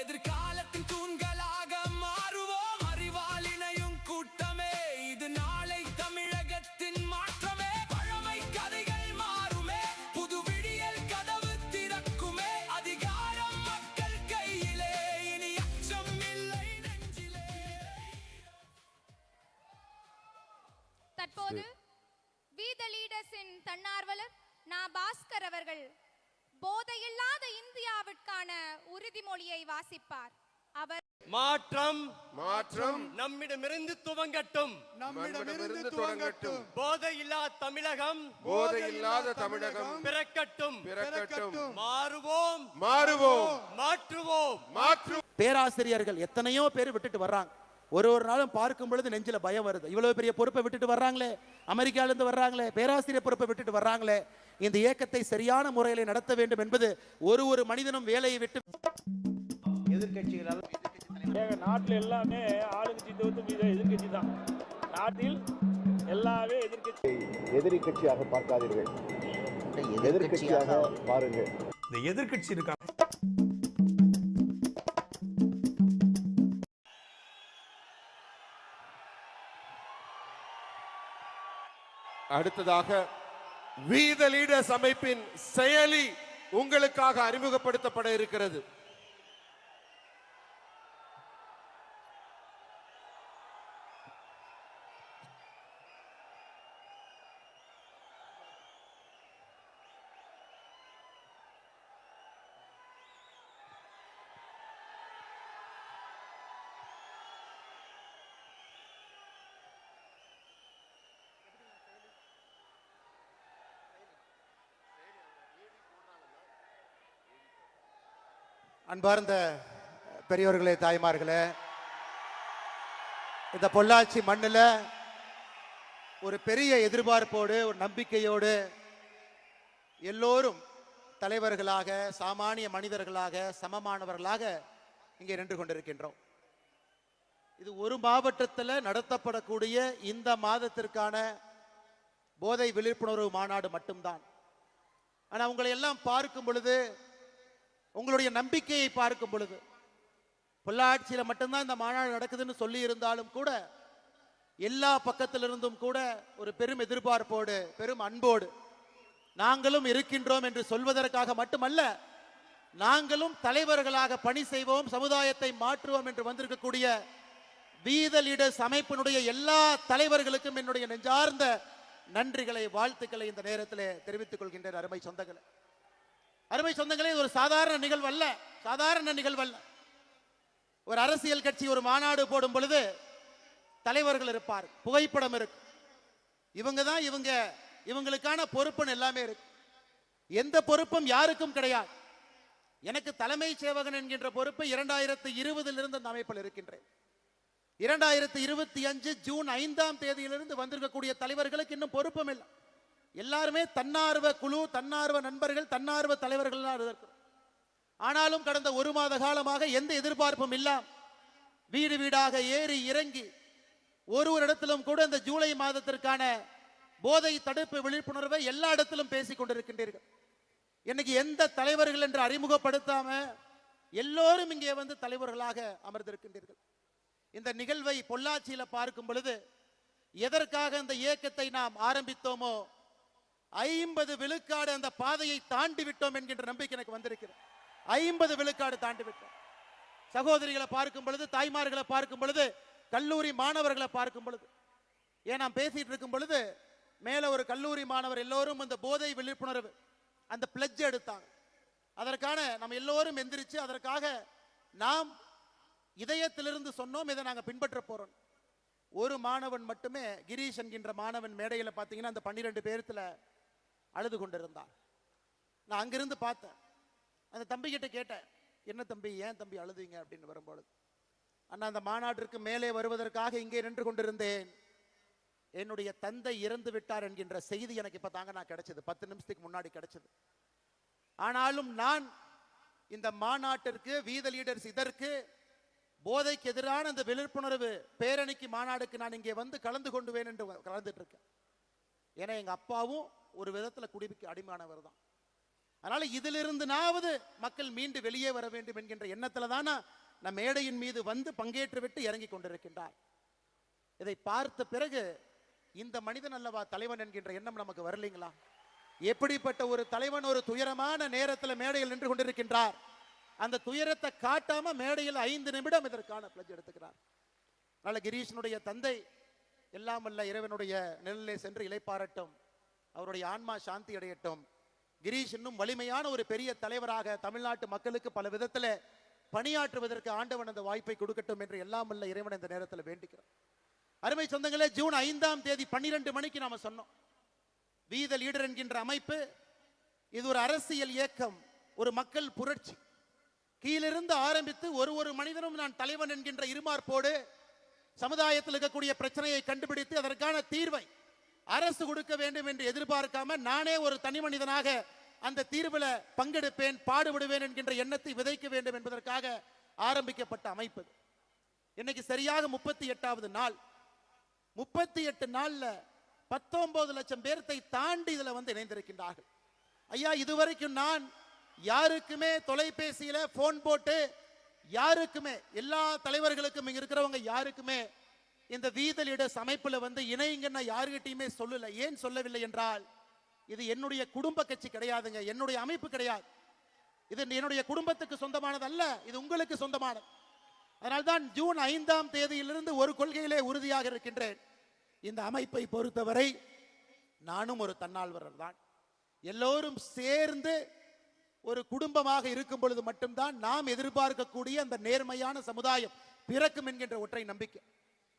எதிர்காலத்தின் தூண்களாக மாறுவோம். அறிவால் இணையும் கூட்டமே இது நாளை தமிழகத்தின் மாற்றமே. பழமை கதைகள் மாறுமே, புது விடியல் கதவு திறக்குமே. அதிகாரம் மக்கள் கையிலே, இனி அச்சம் இல்லை நெஞ்சிலே. தற்போது வி த லீடர்ஸின் தன்னார்வலர் நா. பாஸ்கர் அவர்கள் போதையில்லாத இந்தியாவிற்கான உறுதிமொழியை வாசிப்பார். அவர் மாற்றம் மாற்றம் நம்மிடமிருந்து துவங்கட்டும், நம்மிடமிருந்து துவங்கட்டும். போதையில்லாத தமிழகம், போதையில்லாத தமிழகம் பிறக்கட்டும், பிறக்கட்டும். மாறுவோம், மாறுவோம், மாற்றுவோம், மாற்றுவோம். பேராசிரியர்கள் எத்தனையோ பேர் விட்டுட்டு வர்றாங்க. ஒரு நாளும் பார்க்கும் பொழுது நெஞ்சில பயம் வருது. இவ்வளவு பெரிய பொறுப்பை விட்டுட்டு வர்றாங்களே, அமெரிக்கால இருந்து வர்றாங்களே, பேராசிரியர் பொறுப்பை விட்டுட்டு வர்றாங்களே. இந்த இயக்கத்தை சரியான முறையில் நடத்த வேண்டும் என்பது ஒரு மனிதனும் வேலையை விட்டு எதிர்கட்சிகளால் நாட்டில் எல்லாமே ஆளுங்கட்சி தவிர்த்து மீது எதிர்கட்சி தான். நாட்டில் எல்லாமே எதிர்கட்சி. எதிரி கட்சியாக பார்க்காதீர்கள், எதிர்கட்சியாக பாருங்கள். இந்த எதிர்கட்சி இருக்கா. அடுத்ததாக வி த லீடர்ஸ் அமைப்பின் செயலி உங்களுக்காக அறிமுகப்படுத்தப்பட இருக்கிறது. அன்பார்ந்த பெரியோர்களே, தாய்மார்களே, இந்த பொள்ளாச்சி மண்ணில் ஒரு பெரிய எதிர்பார்ப்போடு, ஒரு நம்பிக்கையோடு எல்லோரும் தலைவர்களாக, சாமானிய மனிதர்களாக, சமமானவர்களாக இங்கே நின்று கொண்டிருக்கின்றோம். இது ஒரு மாவட்டத்தில் நடத்தப்படக்கூடிய இந்த மாதத்திற்கான போதை விழிப்புணர்வு மாநாடு மட்டும்தான். ஆனால் உங்களை எல்லாம் பார்க்கும் பொழுது, உங்களுடைய நம்பிக்கையை பார்க்கும் பொழுது, பொள்ளாச்சியில் மட்டும்தான் இந்த மாநாடு நடக்குதுன்னு சொல்லி இருந்தாலும் கூட எல்லா பக்கத்திலிருந்தும் கூட ஒரு பெரும் எதிர்பார்ப்போடு, பெரும் அன்போடு நாங்களும் இருக்கின்றோம் என்று சொல்வதற்காக மட்டுமல்ல, நாங்களும் தலைவர்களாக பணி செய்வோம், சமுதாயத்தை மாற்றுவோம் என்று வந்திருக்கக்கூடிய வி த லீடர்ஸ் அமைப்பினுடைய எல்லா தலைவர்களுக்கும் என்னுடைய நெஞ்சார்ந்த நன்றிகளை, வாழ்த்துக்களை இந்த நேரத்தில் தெரிவித்துக் கொள்கின்றேன். அருமை சொந்தங்களே, அருமை சொந்தங்களே, இது ஒரு சாதாரண நிகழ்வு அல்ல, சாதாரண நிகழ்வு அல்ல. ஒரு அரசியல் கட்சி ஒரு மாநாடு போடும் பொழுது தலைவர்கள் இருப்பார், புகைப்படம் இருக்கு, இவங்க தான் இவங்களுக்கான பொறுப்புன்னு எல்லாமே இருக்கு. எந்த பொறுப்பும் யாருக்கும் கிடையாது. எனக்கு தலைமை சேவகன் என்கின்ற பொறுப்பு 2020 இருந்து அந்த அமைப்பில் இருக்கின்றேன். 2025 ஜூன் 5ஆம் தேதியிலிருந்து வந்திருக்கக்கூடிய தலைவர்களுக்கு இன்னும் பொறுப்பும் இல்லை. எல்லாருமே தன்னார்வ குழு, தன்னார்வ நண்பர்கள், தன்னார்வ தலைவர்கள். ஆனாலும் கடந்த ஒரு மாத காலமாக எந்த எதிர்பார்ப்பும் இல்ல, வீடு வீடாக ஏறி இறங்கி ஒரு இடத்திலும் கூட இந்த ஜூலை மாதத்திற்கான போதை தடுப்பு விழிப்புணர்வை எல்லா இடத்திலும் பேசிக் கொண்டிருக்கின்றீர்கள். இன்னைக்கு எந்த தலைவர்கள் என்று அறிமுகப்படுத்தாம எல்லோரும் இங்கே வந்து தலைவர்களாக அமர்ந்திருக்கின்றீர்கள். இந்த நிகழ்வை பொள்ளாச்சியில பார்க்கும் பொழுது எதற்காக இந்த இயக்கத்தை நாம் ஆரம்பித்தோமோ 50 விழுக்காடு அந்த பாதையை தாண்டி விட்டோம் என்கின்ற நம்பிக்கை எனக்கு வந்திருக்கிறது. 50 விழுக்காடு தாண்டி விட்டோம். சகோதரிகளை பார்க்கும் பொழுது, தாய்மார்களை பார்க்கும் பொழுது, கல்லூரி மாணவர்களை பார்க்கும் பொழுது, ஏன் நாம் பேசிட்டு இருக்கும் பொழுது மேல ஒரு கல்லூரி மாணவர் எல்லோரும் அந்த போதை விழிப்புணர்வு அந்த பிளட்ஜ் எடுத்தாங்க. அதற்கான நம்ம எல்லோரும் எந்திரிச்சு அதற்காக நாம் இதயத்திலிருந்து சொன்னோம், இதை நாங்கள் பின்பற்ற போறோம். ஒரு மாணவன் மட்டுமே, கிரீஷ் என்கின்ற மாணவன் மேடையில் பார்த்தீங்கன்னா அந்த 12 பேர்த்துல அழுது கொண்டிருந்தான். நான் அங்கிருந்து பார்த்தேன். அந்த தம்பி கிட்ட கேட்டேன், என்ன தம்பி, ஏன் தம்பி அழுதுங்க அப்படின்னு வரும்பொழுது, அண்ணா அந்த மாநாட்டிற்கு மேலே வருவதற்காக இங்கே நின்று கொண்டிருந்தேன், என்னுடைய தந்தை இறந்து விட்டார் என்கின்ற செய்தி எனக்கு இப்ப தாங்க நான் கிடைச்சது, 10 நிமிஷத்துக்கு முன்னாடி கிடைச்சது. ஆனாலும் நான் இந்த மாநாட்டிற்கு, வி த லீடர்ஸ் இதற்கு போதைக்கு எதிரான அந்த விழிப்புணர்வு பேரணிக்கு மாநாடுக்கு நான் இங்கே வந்து கலந்து கொண்டுவேன் என்று கலந்துட்டு இருக்கேன். ஏன்னா எங்க அப்பாவும் ஒரு விதத்தில் குடிக்கு அடிமானவர் தான். அதனால இதிலிருந்துனாவது மக்கள் மீண்டு வெளியே வர வேண்டும் என்கின்ற எண்ணத்துல தானா நம் மேடையின் மீது வந்து பங்கேற்று விட்டு இறங்கி கொண்டிருக்கின்றார். இதை பார்த்த பிறகு இந்த மனிதன் அல்லவா தலைவன் என்கின்ற எண்ணம் நமக்கு வரலீங்களா? எப்படிப்பட்ட ஒரு தலைவன் ஒரு துயரமான நேரத்தில் மேடையில் நின்று கொண்டிருக்கின்றார். அந்த துயரத்தை காட்டாம மேடையில் 5 நிமிடம் இதற்கான பிளட்ஜ் எடுத்துக்கிறார். அதனால கிரீஷனுடைய தந்தை எல்லாம் வல்ல இறைவனுடைய நிழலிலே சென்று இளைப்பாறட்டும், அவருடைய ஆன்மா சாந்தி அடையட்டும். கிரீஷ் இன்னும் வலிமையான ஒரு பெரிய தலைவராக தமிழ்நாட்டு மக்களுக்கு பல விதத்தில் பணியாற்றுவதற்கு ஆண்டவன் அந்த வாய்ப்பை கொடுக்கட்டும் என்று எல்லாம் வல்ல இறைவன் இந்த நேரத்தில் வேண்டிக்கிறோம். அருமை சொந்தங்களே, ஜூன் 5ஆம் தேதி 12 மணிக்கு நாம சொன்னோம், வி த லீடர் என்கின்ற அமைப்பு இது ஒரு அரசியல் இயக்கம், ஒரு மக்கள் புரட்சி. கீழிருந்து ஆரம்பித்து ஒரு மனிதனும் நான் தலைவன் என்கின்ற இருமார்ப்போடு சமுதாயத்தில் இருக்கக்கூடிய பிரச்சனையை கண்டுபிடித்து அதற்கான தீர்வை அரசு கொடுக்க வேண்டும் என்று எதிர்பார்க்காம நானே ஒரு தனி மனிதனாக அந்த தீர்வில் பங்கெடுப்பேன், பாடுபடுவேன் என்கின்ற எண்ணத்தை விதைக்க வேண்டும் என்பதற்காக ஆரம்பிக்கப்பட்ட அமைப்பு. இன்னைக்கு சரியாக 38வது நாள். 38 நாள்ல 19 லட்சம் பேர்த்தை தாண்டி இதுல வந்து இணைந்திருக்கின்றார்கள். ஐயா, இதுவரைக்கும் நான் யாருக்குமே தொலைபேசியில போன் போட்டு யாருக்குமே, எல்லா தலைவர்களுக்கும் இங்க இருக்கிறவங்க யாருக்குமே இந்த வி த லீடர்ஸ் அமைப்புல வந்து இணைங்கன்னு யாருகிட்டையுமே சொல்லல. ஏன் சொல்லவில்லை என்றால், இது என்னுடைய குடும்ப கட்சி கிடையாதுங்க, என்னுடைய அமைப்பு கிடையாது, இது என்னுடைய குடும்பத்துக்கு சொந்தமானது அல்ல, இது உங்களுக்கு சொந்தமானது. அதனால்தான் ஜூன் 5ஆம் தேதியிலிருந்து ஒரு கொள்கையிலே உறுதியாக இருக்கின்றேன். இந்த அமைப்பை பொறுத்தவரை நானும் ஒரு தன்னார்வலர் தான். எல்லோரும் சேர்ந்து ஒரு குடும்பமாக இருக்கும் பொழுது மட்டும்தான் நாம் எதிர்பார்க்கக்கூடிய அந்த நேர்மையான சமுதாயம் பிறக்கும் என்கின்ற ஒற்றை நம்பிக்கை.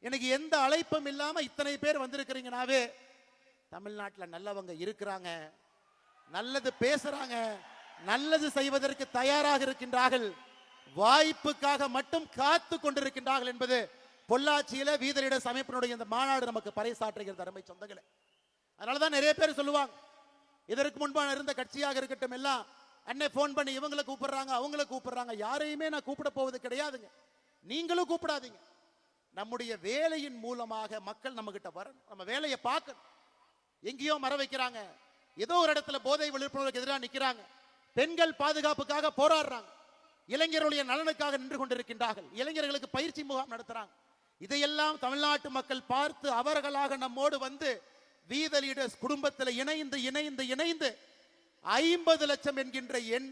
எனக்கு எந்த அழைப்பும் இல்லாம இத்தனை பேர் வந்திருக்கிறீங்கனாவே தமிழ்நாட்டில் நல்லவங்க இருக்கிறாங்க, நல்லது பேசுறாங்க, நல்லது செய்வதற்கு தயாராக இருக்கின்றார்கள், வாய்ப்புக்காக மட்டும் காத்து கொண்டிருக்கின்றார்கள் என்பது பொள்ளாச்சியில வி த லீடர்ஸ் அமைப்பினுடைய இந்த மாநாடு நமக்கு பறைசாற்றுகிறது. அருமை சொந்தங்களே, அதனாலதான் நிறைய பேர் சொல்லுவாங்க, இதற்கு முன்பான இருந்த கட்சியாக இருக்கட்டும் எல்லாம் அண்ணே போன் பண்ணி இவங்களை கூப்பிடுறாங்க அவங்களை கூப்பிடுறாங்க. யாரையுமே நான் கூப்பிட போவது கிடையாதுங்க, நீங்களும் கூப்பிடாதீங்க. நம்முடைய வேலையின் மூலமாக மக்கள் நம்ம கிட்ட வரணும், நம்ம வேலையை பார்க்கணும். எங்கேயோ மர வைக்கிறாங்க, ஏதோ ஒரு இடத்துல போதை விழிப்புணர்வுக்கு எதிராக நிற்கிறாங்க, பெண்கள் பாதுகாப்புக்காக போராடுறாங்க, இளைஞர்களுடைய நலனுக்காக நின்று கொண்டிருக்கின்றார்கள், இளைஞர்களுக்கு பயிற்சி முகாம் நடத்துறாங்க. இதையெல்லாம் தமிழ்நாட்டு மக்கள் பார்த்து அவர்களாக நம்மோடு வந்து வி த லீடர்ஸ் குடும்பத்தில் இணைந்து இணைந்து இணைந்து 50 லட்சம் என்கின்ற எண்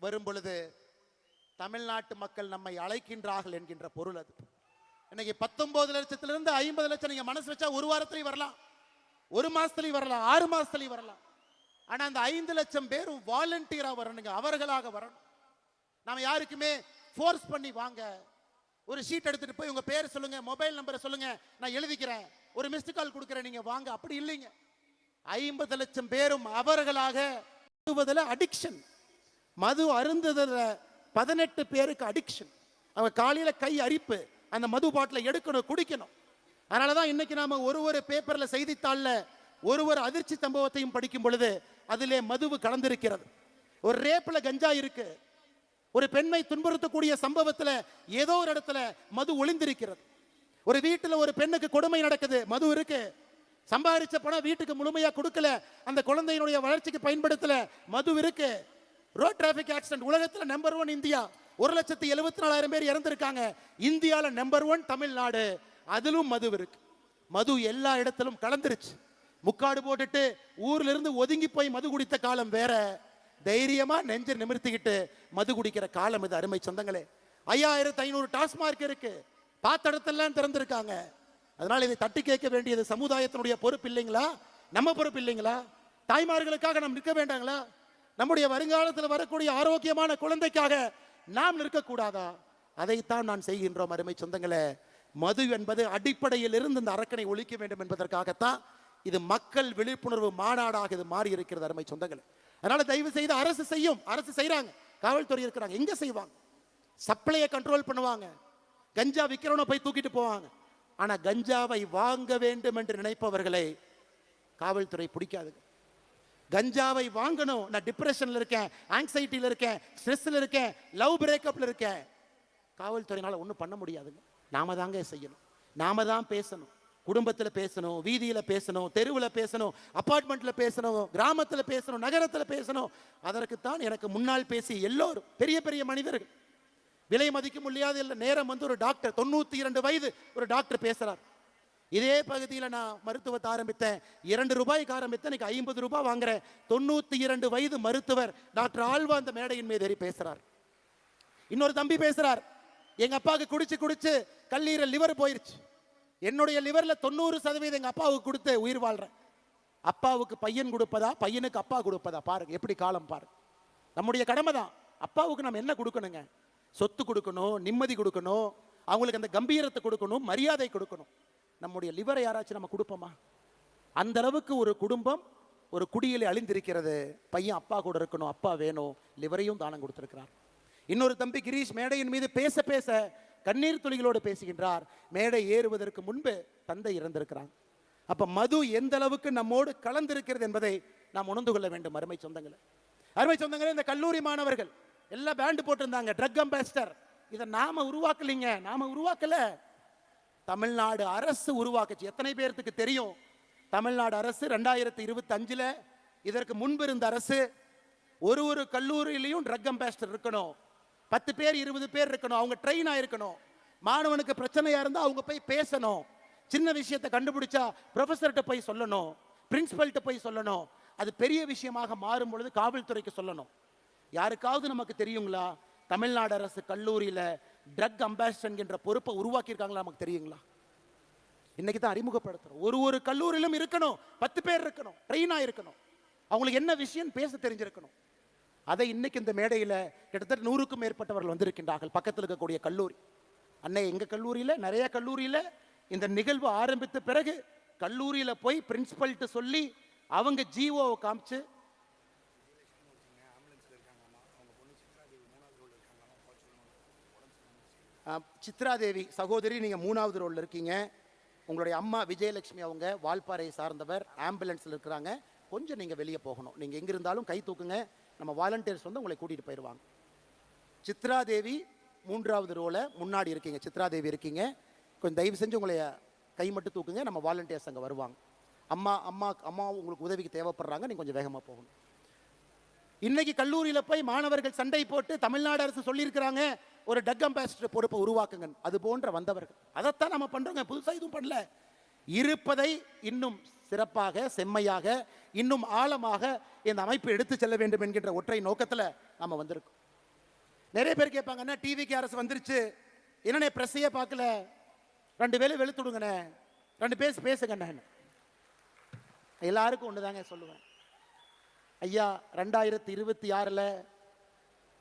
வரும் பொழுது தமிழ்நாட்டு மக்கள் நம்மை அழைக்கின்றார்கள் என்கின்ற பொருள் அது. இன்னைக்கு 19 லட்சத்திலிருந்து 50 லட்சம் நீங்க மனசு வச்சா ஒரு வாரத்திலையும் வரலாம், ஒரு மாசத்துலையும் வரலாம், 6 மாசத்துலையும் வரலாம். ஆனா அந்த 5 லட்சம் பேரும் வாலண்டியரா வரணுங்க, அவர்களாக வரணும். நாம யாருக்குமே ஃபோர்ஸ் பண்ணி வாங்க, ஒரு ஷீட் எடுத்துட்டு போய் உங்க பேர் சொல்லுங்க, மொபைல் நம்பரை சொல்லுங்க, நான் எழுதிக்கிறேன், ஒரு மிஸ்டு கால் கொடுக்குறேன், நீங்க வாங்க, அப்படி இல்லைங்க. 50 லட்சம் பேரும் அவர்களாக அடிக்ஷன், மது அருந்துதல 18 பேருக்கு அடிக்ஷன். அவங்க காலையில கை அரிப்பு, அந்த மது பாட்டில எடுக்கணும், குடிக்கணும். அதனாலதான் இன்னைக்கு நாம ஒரு பேப்பர்ல செய்தித்தாள்ல ஒரு அதிர்ச்சி சம்பவத்தையும் படிக்கும் பொழுது அதிலே மதுவு கலந்திருக்கிறது. ஒரு ரேப்ல கஞ்சா இருக்கு, ஒரு பெண்ணை துன்புறுத்தக்கூடிய சம்பவத்துல ஏதோ ஒரு இடத்துல மது ஒளிந்திருக்கிறது. ஒரு வீட்டுல ஒரு பெண்ணுக்கு கொடுமை நடக்குது, மது இருக்கு. சம்பாதிச்ச பணம் வீட்டுக்கு முழுமையா கொடுக்கல, அந்த குழந்தையினுடைய வளர்ச்சிக்கு பயன்படுத்தல, மது இருக்கு. ரோட் டிராபிக் ஆக்சிடென்ட் உலகத்துல நம்பர் 1 இந்தியா, 1,74,000 பேர் இறந்திருக்காங்க. இந்தியால நம்பர் 1 தமிழ்நாடு, அதிலும் மது இருக்கு. மது எல்லா இடத்திலும் கலந்துருச்சு. முக்காடு போட்டுட்டு ஊர்ல இருந்து ஒதுங்கி போய் மது குடித்த காலம் வேற, தைரியமா நெஞ்ச நிமிர்த்திக்கிட்டு மது குடிக்கிற காலம் இது. அருமை சொந்தங்களே, 5500 டாஸ்மார்க் இருக்கு, பார்த்த இடத்தெல்லாம் திறந்திருக்காங்க. அதனால இதை தட்டி கேட்க வேண்டியது சமுதாயத்தினுடைய பொறுப்பு இல்லைங்களா? நம்ம பொறுப்பு இல்லைங்களா? தாய்மார்களுக்காக நாம் நிற்க வேண்டாங்களா? நம்முடைய வருங்காலத்தில் வரக்கூடிய ஆரோக்கியமான குழந்தைக்காக நாம் நிற்கக்கூடாதா? அதைத்தான் நான் செய்கின்றோம். அருமை சொந்தங்களே, மது என்பது அடிப்படையில் இருந்து இந்த அரக்கனை ஒழிக்க வேண்டும் என்பதற்காகத்தான் இது மக்கள் விழிப்புணர்வு மாநாடாக இது மாறி இருக்கிறது. அருமை சொந்தங்களே, அதனால தயவு செய்து அரசு செய்யும், அரசு செய்யறாங்க, காவல்துறை இருக்கிறாங்க, எங்க செய்வாங்க? சப்ளையை கண்ட்ரோல் பண்ணுவாங்க, கஞ்சா விற்கிறவனை போய் தூக்கிட்டு போவாங்க. ஆனா கஞ்சாவை வாங்க வேண்டும் என்று நினைப்பவர்களை காவல்துறை பிடிக்காது. கஞ்சாவை வாங்கணும், நான் டிப்ரெஷன்ல இருக்கேன், ஆங்ஸைட்டில இருக்கேன், ஸ்ட்ரெஸ்ல இருக்கேன், லவ் பிரேக்கப்ல இருக்கேன், காவல்துறையினால ஒன்றும் பண்ண முடியாதுங்க. நாம தாங்க செய்யணும், நாம தான் பேசணும். குடும்பத்தில் பேசணும், வீதியில் பேசணும், தெருவில் பேசணும், அபார்ட்மெண்ட்டில் பேசணும், கிராமத்தில் பேசணும், நகரத்தில் பேசணும். அதற்குத்தான் எனக்கு முன்னால் பேசிய எல்லோரும் பெரிய பெரிய மனிதர்கள். விலை மதிக்க முடியாத இல்லை. நேரம் வந்து ஒரு டாக்டர் 92 வயது ஒரு டாக்டர் பேசுறார். இதே பகுதியில் நான் மருத்துவத்தை ஆரம்பித்தேன், 2 ரூபாய்க்கு ஆரம்பித்தேன், இன்னைக்கு 50 ரூபாய் வாங்குறேன். 92 வயது மருத்துவர் டாக்டர் ஆழ்வா அந்த மேடையின் மீது ஏறி பேசுறார். இன்னொரு தம்பி பேசுறார், எங்க அப்பாவுக்கு குடிச்சு குடிச்சு கல்லீரல் லிவர் போயிருச்சு, என்னுடைய லிவர்ல 90% எங்க அப்பாவுக்கு கொடுத்து உயிர் வாழ்றேன். அப்பாவுக்கு பையன் கொடுப்பதா, பையனுக்கு அப்பா கொடுப்பதா? பாருங்க எப்படி காலம் பாருங்க. நம்முடைய கடமை தான். அப்பாவுக்கு நம்ம என்ன கொடுக்கணுங்க? சொத்து கொடுக்கணும், நிம்மதி கொடுக்கணும், அவங்களுக்கு அந்த கம்பீரத்தை கொடுக்கணும், மரியாதை கொடுக்கணும். நம்முடைய லிவரை யாராச்சும் நம்ம கொடுப்போமா? அந்த அளவுக்கு ஒரு குடும்பம் ஒரு குடியிலே அழிந்திருக்கிறது. பையன் அப்பா கூட இருக்கணும், அப்பா வேணும், லிவரையும் தானம் கொடுத்திருக்கிறார். இன்னொரு தம்பி கிரீஷ் மேடையின் மீது பேச பேச கண்ணீர் துளிகளோடு பேசுகின்றார். மேடை ஏறுவதற்கு முன்பு தந்தை இறந்திருக்கிறாங்க. அப்ப மது எந்த அளவுக்கு நம்மோடு கலந்திருக்கிறது என்பதை நாம் உணர்ந்து கொள்ள வேண்டும். அருமை சொந்தங்களே, அருமை சொந்தங்களே, இந்த கல்லூரி மாணவர்கள் எல்லாம் பேண்ட் போட்டிருந்தாங்க, ட்ரக் அம்பாசிடர். இதை நாம உருவாக்கலீங்க, நாம உருவாக்கல, தமிழ்நாடு அரசு உருவாக்குச்சு. எத்தனை பேருக்கு தெரியும்? தமிழ்நாடு அரசு 2025 இதற்கு முன்பு இருந்த அரசு ஒரு கல்லூரியிலையும் ட்ரக் அம்பாசிடர் இருக்கணும், 10 பேர் 20 பேர் இருக்கணும், அவங்க ட்ரெயின் ஆயிருக்கணும். மாணவனுக்கு பிரச்சனையா இருந்தா அவங்க போய் பேசணும், சின்ன விஷயத்தை கண்டுபிடிச்சா ப்ரொஃபஸர்கிட்ட போய் சொல்லணும், பிரின்சிபல்கிட்ட போய் சொல்லணும். அது பெரிய விஷயமாக மாறும் பொழுது காவல்துறைக்கு சொல்லணும். யாருக்காவது நமக்கு தெரியுங்களா தமிழ்நாடு அரசு கல்லூரியில் ட்ரக் அம்பாசிடர் என்ற பொறுப்பை உருவாக்கியிருக்காங்களா? நமக்கு தெரியுங்களா? இன்னைக்கு தான் அறிமுகப்படுத்துறோம். ஒரு கல்லூரியிலும் இருக்கணும், 10 பேர் இருக்கணும், ட்ரெயினாக இருக்கணும், அவங்களுக்கு என்ன விஷயம் பேச தெரிஞ்சிருக்கணும். அதை இன்னைக்கு இந்த மேடையில் கிட்டத்தட்ட 100க்கும் மேற்பட்டவர்கள் வந்திருக்கின்றார்கள். பக்கத்தில் இருக்கக்கூடிய கல்லூரி அன்னை, எங்கள் கல்லூரியில், நிறைய கல்லூரியில் இந்த நிகழ்வு ஆரம்பித்த பிறகு கல்லூரியில் போய் பிரின்சிபல்கிட்ட சொல்லி அவங்க ஜிஓவை காமிச்சு, சித்ராதேவி சகோதரி நீங்கள் 3வது ரோலில் இருக்கீங்க, உங்களுடைய அம்மா விஜயலட்சுமி அவங்க வால்பாறையை சார்ந்தவர், ஆம்புலன்ஸில் இருக்கிறாங்க, கொஞ்சம் நீங்கள் வெளியே போகணும். நீங்கள் எங்கே இருந்தாலும் கை தூக்குங்க, நம்ம வாலண்டியர்ஸ் வந்து உங்களை கூட்டிகிட்டு போயிடுவாங்க. சித்ராதேவி 3வது ரோல முன்னாடி இருக்கீங்க, சித்ராதேவி இருக்கீங்க, கொஞ்சம் தயவு செஞ்சு உங்களை கை மட்டும் தூக்குங்க, நம்ம வாலண்டியர்ஸ் அங்கே வருவாங்க. அம்மா உங்களுக்கு உதவிக்கு தேவைப்படுறாங்க, நீங்கள் கொஞ்சம் வேகமாக போகணும். இன்னைக்கு கல்லூரியில் போய் மாணவர்கள் சண்டை போட்டு தமிழ்நாடு அரசு சொல்லியிருக்கிறாங்க ஒரு ட்ரக் அம்பாசிடர் பொறுப்பை உருவாக்குங்க. அது போன்ற வந்தவர்கள் அதைத்தான் நம்ம பண்றோங்க, புதுசாக எதுவும் பண்ணல. இருப்பதை இன்னும் சிறப்பாக, செம்மையாக, இன்னும் ஆழமாக இந்த அமைப்பு எடுத்து செல்ல வேண்டும் என்கின்ற ஒற்றை நோக்கத்தில் நம்ம வந்திருக்கோம். நிறைய பேர் கேட்பாங்க, என்ன டிவிக்கு அரசு வந்துருச்சு, என்னண்ணே பிரஸ்ஸையே பார்க்கல, 2 வேலை வெளுத்துடுங்கண்ணே, 2 பேசுங்கண்ணே. எல்லாருக்கும் ஒன்று தாங்க சொல்லுவேன், ஐயா 2026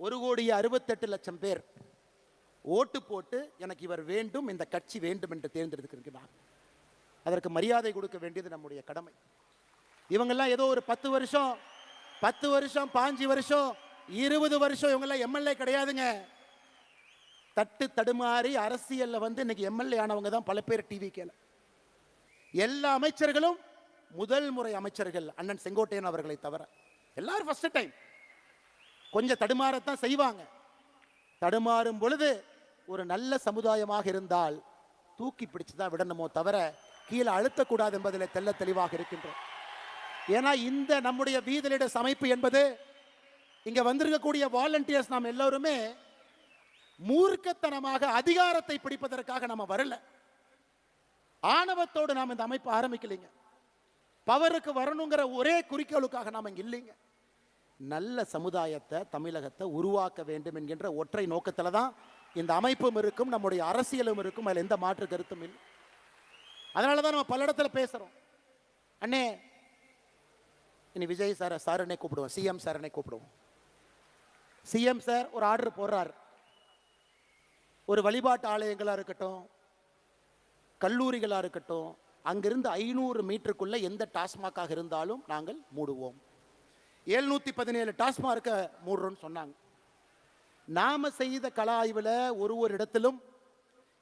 1,68,00,000 பேர் ஓட்டு போட்டு எனக்கு இவர் வேண்டும், இந்த கட்சி வேண்டும் என்று தேர்ந்தெடுத்திருக்கிறார். அதற்கு மரியாதை கொடுக்க வேண்டியது நம்முடைய கடமை. இவங்கெல்லாம் ஏதோ ஒரு 10 வருஷம் 5 வருஷம் 20 வருஷம் இவங்கெல்லாம் எம்எல்ஏ கிடையாதுங்க. தடுமாறி அரசியல்ல வந்து இன்னைக்கு எம்எல்ஏ ஆனவங்க தான் பல பேர். டிவிக்கேல எல்லா அமைச்சர்களும் முதல் முறை அமைச்சர்கள், அண்ணன் செங்கோட்டையன் அவர்களை தவிர எல்லாரும் ஃபர்ஸ்ட் டைம். கொஞ்சம் தடுமாறத்தான் செய்வாங்க. தடுமாறும் பொழுது ஒரு நல்ல சமுதாயமாக இருந்தால் தூக்கி பிடிச்சுதான் விடணுமோ தவிர கீழே அழுத்தக்கூடாது என்பதில் தெல்ல தெளிவாக இருக்கின்றோம். ஏன்னா இந்த நம்முடைய வீதி லீடர்ஸ் அமைப்பு என்பது, இங்க வந்திருக்கக்கூடிய வாலண்டியர்ஸ் நாம் எல்லோருமே மூர்க்கத்தனமாக அதிகாரத்தை பிடிப்பதற்காக நம்ம வரல. ஆணவத்தோடு நாம் இந்த அமைப்பு ஆரம்பிக்கலைங்க. பவருக்கு வரணுங்கிற ஒரே குறிக்கோளுக்காக நாம் இங்க இல்லைங்க. நல்ல சமுதாயத்தை, தமிழகத்தை உருவாக்க வேண்டும் என்கின்ற ஒற்றை நோக்கத்தில் தான் இந்த அமைப்பும் இருக்கும், நம்முடைய அரசியலும் இருக்கும். அதில் எந்த மாற்று கருத்தும் இல்லை. அதனால தான் நம்ம பல இடத்துல பேசுறோம். அண்ணே, இனி விஜய் சாரனை கூப்பிடுவோம், சிஎம் சாரனை கூப்பிடுவோம். சிஎம் சார் ஒரு ஆர்டர் போடுறார், ஒரு வழிபாட்டு ஆலயங்களாக இருக்கட்டும், கல்லூரிகளாக இருக்கட்டும், அங்கிருந்து 500 மீட்டருக்குள்ள எந்த டாஸ்மாகாக இருந்தாலும் நாங்கள் மூடுவோம். 717 டாஸ்மார்க்க மூடுறோம்னு சொன்னாங்க. நாம செய்த கள ஆய்வில் ஒரு இடத்திலும்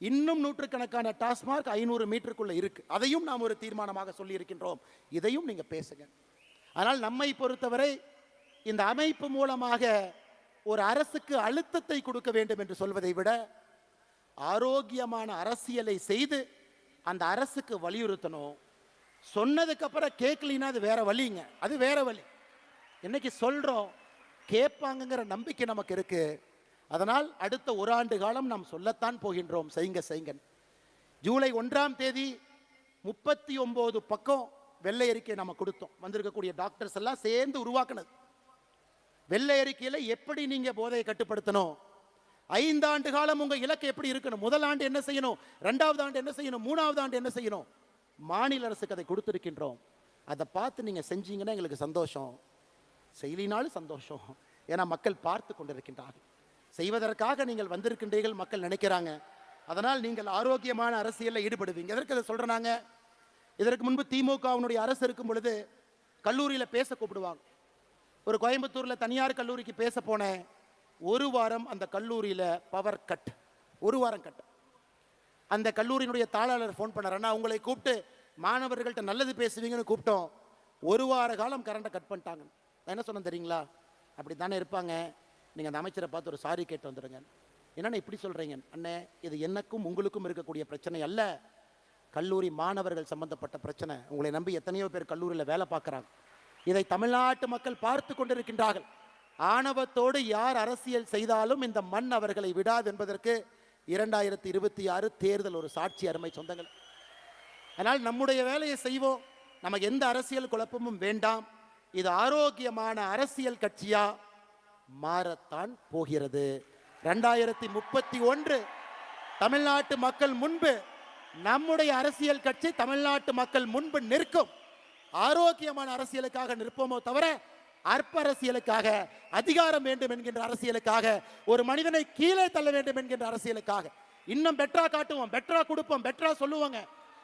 இன்னும் நூற்றுக்கணக்கான டாஸ்மார்க் 500 மீட்டருக்குள்ள இருக்கு. அதையும் நாம் ஒரு தீர்மானமாக சொல்லி இருக்கின்றோம். இதையும் நீங்க பேசுங்க. ஆனால் நம்மை பொறுத்தவரை இந்த அமைப்பு மூலமாக ஒரு அரசுக்கு அழுத்தத்தை கொடுக்க வேண்டும் என்று சொல்வதை விட ஆரோக்கியமான அரசியலை செய்து அந்த அரசுக்கு வலியுறுத்தணும். சொன்னதுக்கு அப்புறம் கேட்கலின்னா அது வேற வழிங்க, அது வேற வழி. இன்னைக்கு சொல்றோம், கேட்பாங்கங்கிற நம்பிக்கை நமக்கு இருக்கு. அதனால் அடுத்த ஒரு ஆண்டு காலம் நாம் சொல்லத்தான் போகின்றோம், செய்யுங்க செய்யுங்க. ஜூலை 1ஆம் தேதி 39 பக்கம் வெள்ளை அறிக்கை நம்ம கொடுத்தோம். வந்திருக்கக்கூடிய டாக்டர்ஸ் எல்லாம் சேர்ந்து உருவாக்குனது. வெள்ளை அறிக்கையில் எப்படி நீங்க போதையை கட்டுப்படுத்தணும், 5 ஆண்டு காலம் உங்க இலக்கு எப்படி இருக்கணும், முதல் ஆண்டு என்ன செய்யணும், 2வது ஆண்டு என்ன செய்யணும், 3வது ஆண்டு என்ன செய்யணும், மாநில அரசுக்கு அதை கொடுத்திருக்கின்றோம். அதை பார்த்து நீங்க செஞ்சீங்கன்னா எங்களுக்கு சந்தோஷம், செய்யலினாலும் சந்தோஷம். ஏன்னா மக்கள் பார்த்து கொண்டிருக்கின்றார்கள். செய்வதற்காக நீங்கள் வந்திருக்கின்றீர்கள், மக்கள் நினைக்கிறாங்க. அதனால் நீங்கள் ஆரோக்கியமான அரசியலில் ஈடுபடுவீங்க. எதற்கு அதை சொல்றாங்க? இதற்கு முன்பு திமுகவினுடைய அரசு இருக்கும் பொழுது கல்லூரியில் பேச கூப்பிடுவாங்க. ஒரு கோயம்புத்தூரில் தனியார் கல்லூரிக்கு பேச போனேன். ஒரு வாரம் அந்த கல்லூரியில் பவர் கட், ஒரு வாரம் கட். அந்த கல்லூரியினுடைய தாளாளர் ஃபோன் பண்ணார், உங்களை கூப்பிட்டு மாணவர்கள்ட்ட நல்லது பேசுவீங்கன்னு கூப்பிட்டோம், ஒரு வார காலம் கரண்டை கட் பண்ணிட்டாங்க. நான் என்ன சொன்னேன் தெரியுங்களா? அப்படி தானே இருப்பாங்க, நீங்கள் அந்த அமைச்சரை பார்த்து ஒரு சாரி கேட்டு வந்துடுங்க. என்னென்ன இப்படி சொல்கிறீங்க? அண்ணே, இது எனக்கும் உங்களுக்கும் இருக்கக்கூடிய பிரச்சனை அல்ல, கல்லூரி மாணவர்கள் சம்பந்தப்பட்ட பிரச்சனை. உங்களை நம்பி எத்தனையோ பேர் கல்லூரியில் வேலை பார்க்குறாங்க. இதை தமிழ்நாட்டு மக்கள் பார்த்து கொண்டிருக்கின்றார்கள். ஆணவத்தோடு யார் அரசியல் செய்தாலும் இந்த மண் அவர்களை விடாது என்பதற்கு 2026 தேர்தல் ஒரு சாட்சி, அருமை சொந்தங்கள். அதனால் நம்முடைய வேலையை செய்வோம், நமக்கு எந்த அரசியல் குழப்பமும் வேண்டாம். இது ஆரோக்கியமான அரசியல் கட்சியா மாறத்தான் போகிறது. 2031 தமிழ்நாட்டு மக்கள் முன்பு நம்முடைய அரசியல் கட்சி தமிழ்நாட்டு மக்கள் முன்பு நிற்கும். ஆரோக்கியமான அரசியலுக்காக நிற்போமோ தவிர அற்ப அரசியலுக்காக, அதிகாரம் வேண்டும் என்கின்ற அரசியலுக்காக, ஒரு மனிதனை கீழே தள்ள வேண்டும் என்கின்ற அரசியலுக்காக இன்னும் பெட்டரா காட்டுவோம், பெட்டரா கொடுப்போம், பெட்டரா சொல்லுவாங்க,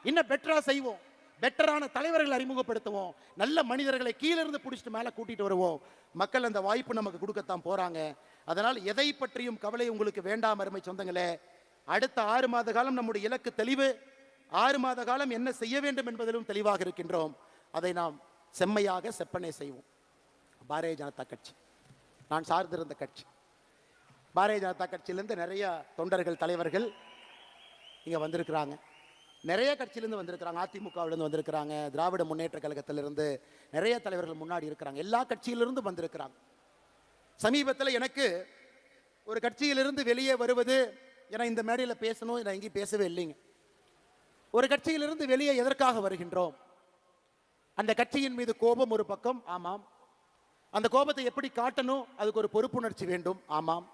இன்னும் பெட்டரா செய்வோம், பெட்டரான தலைவர்களை அறிமுகப்படுத்துவோம், நல்ல மனிதர்களை கீழிருந்து பிடிச்சிட்டு மேலே கூட்டிட்டு வருவோம். மக்கள் அந்த வாய்ப்பு நமக்கு கொடுக்கத்தான் போறாங்க. அதனால் எதை பற்றியும் கவலை உங்களுக்கு வேண்டாம் அருமை சொந்தங்களே. அடுத்த 6 மாத காலம் நம்முடைய இலக்கு தெளிவு. 6 மாத காலம் என்ன செய்ய வேண்டும் என்பதிலும் தெளிவாக இருக்கின்றோம். அதை நாம் செம்மையாக செப்பனே செய்வோம். பாரதிய ஜனதா கட்சி நான் சார்ந்திருந்த கட்சி. பாரதிய ஜனதா கட்சியிலிருந்து நிறைய தொண்டர்கள், தலைவர்கள் இங்கே வந்திருக்கிறாங்க. நிறைய கட்சியிலேருந்து வந்திருக்கிறாங்க, அதிமுகவிலிருந்து வந்திருக்கிறாங்க, திராவிட முன்னேற்ற கழகத்திலிருந்து நிறைய தலைவர்கள் முன்னாடி இருக்கிறாங்க, எல்லா கட்சியிலிருந்து வந்திருக்கிறாங்க. சமீபத்தில் எனக்கு ஒரு கட்சியிலிருந்து வெளியே வருவது, ஏன்னா இந்த மேடையில் பேசணும், நான் எங்கேயும் பேசவே இல்லைங்க. ஒரு கட்சியிலிருந்து வெளியே எதற்காக வருகின்றோம்? அந்த கட்சியின் மீது கோபம் ஒரு பக்கம், ஆமாம். அந்த கோபத்தை எப்படி காட்டணும், அதுக்கு ஒரு பொறுப்புணர்ச்சி வேண்டும், ஆமாம்.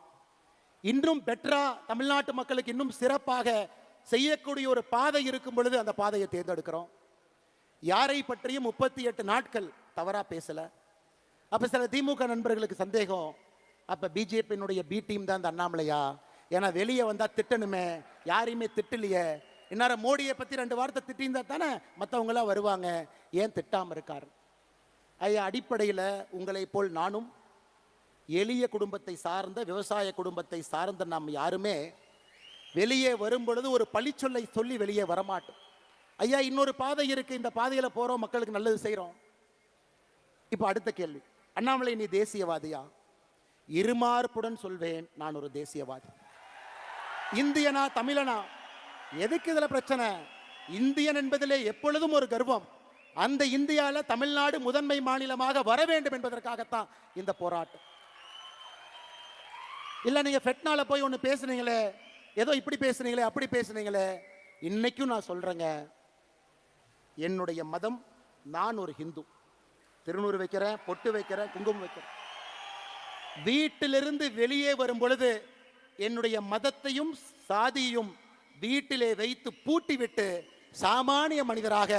இன்னும் பெட்டரா தமிழ்நாட்டு மக்களுக்கு இன்னும் சிறப்பாக செய்யக்கூடிய ஒரு பாதை இருக்கும் பொழுது அந்த பாதையை தேர்ந்தெடுக்கிறோம். யாரை பற்றியும் 38 நாட்கள் தவறா பேசல. அப்ப சில திமுக நண்பர்களுக்கு சந்தேகம், அப்ப பிஜேபியினுடைய பி டீம் தான் இந்த அண்ணாமலையா? ஏன்னா வெளியே வந்தா திட்டணுமே, யாரையுமே திட்டலையே. இந்நேரம் மோடியை பத்தி 2 வார்த்தை திட்டியிருந்தா தானே மற்றவங்க எல்லாம் வருவாங்க, ஏன் திட்டாம இருக்காரு? ஐயா, அடிப்படையில் உங்களை போல் நானும் எளிய குடும்பத்தை சார்ந்த, விவசாய குடும்பத்தை சார்ந்த நாம் யாருமே வெளியே வரும் பொழுது ஒரு பழிச்சொல்லை சொல்லி வெளியே வரமாட்டோம். ஐயா, இன்னொரு பாதை இருக்கு, இந்த பாதையில போறோம், மக்களுக்கு நல்லது செய்யறோம். இப்போ அடுத்த கேள்வி, அண்ணாமலை நீ தேசியவாதியா? இருமார்புடன் சொல்வேன், நான் ஒரு தேசியவாதி. இந்தியனா தமிழனா? எதுக்கு இதுல பிரச்சனை? இந்தியன் என்பதிலே எப்பொழுதும் ஒரு கர்வம். அந்த இந்தியாவில் தமிழ்நாடு முதன்மை மாநிலமாக வர வேண்டும் என்பதற்காகத்தான் இந்த போராட்டம். இல்ல நீங்க ஃபெட்னால போய் ஒன்று பேசுனீங்களே, ஏதோ இப்படி பேசுனீங்களே, அப்படி பேசுனீங்களே. இன்னைக்கும் நான் சொல்றேங்க, என்னுடைய மதம், நான் ஒரு ஹிந்து. திருநூறு வைக்கிறேன், பொட்டு வைக்கிறேன், குங்குமம் வைக்கிறேன். வீட்டிலிருந்து வெளியே வரும் பொழுது என்னுடைய மதத்தையும் சாதியையும் வீட்டிலே வைத்து பூட்டிவிட்டு சாமானிய மனிதராக,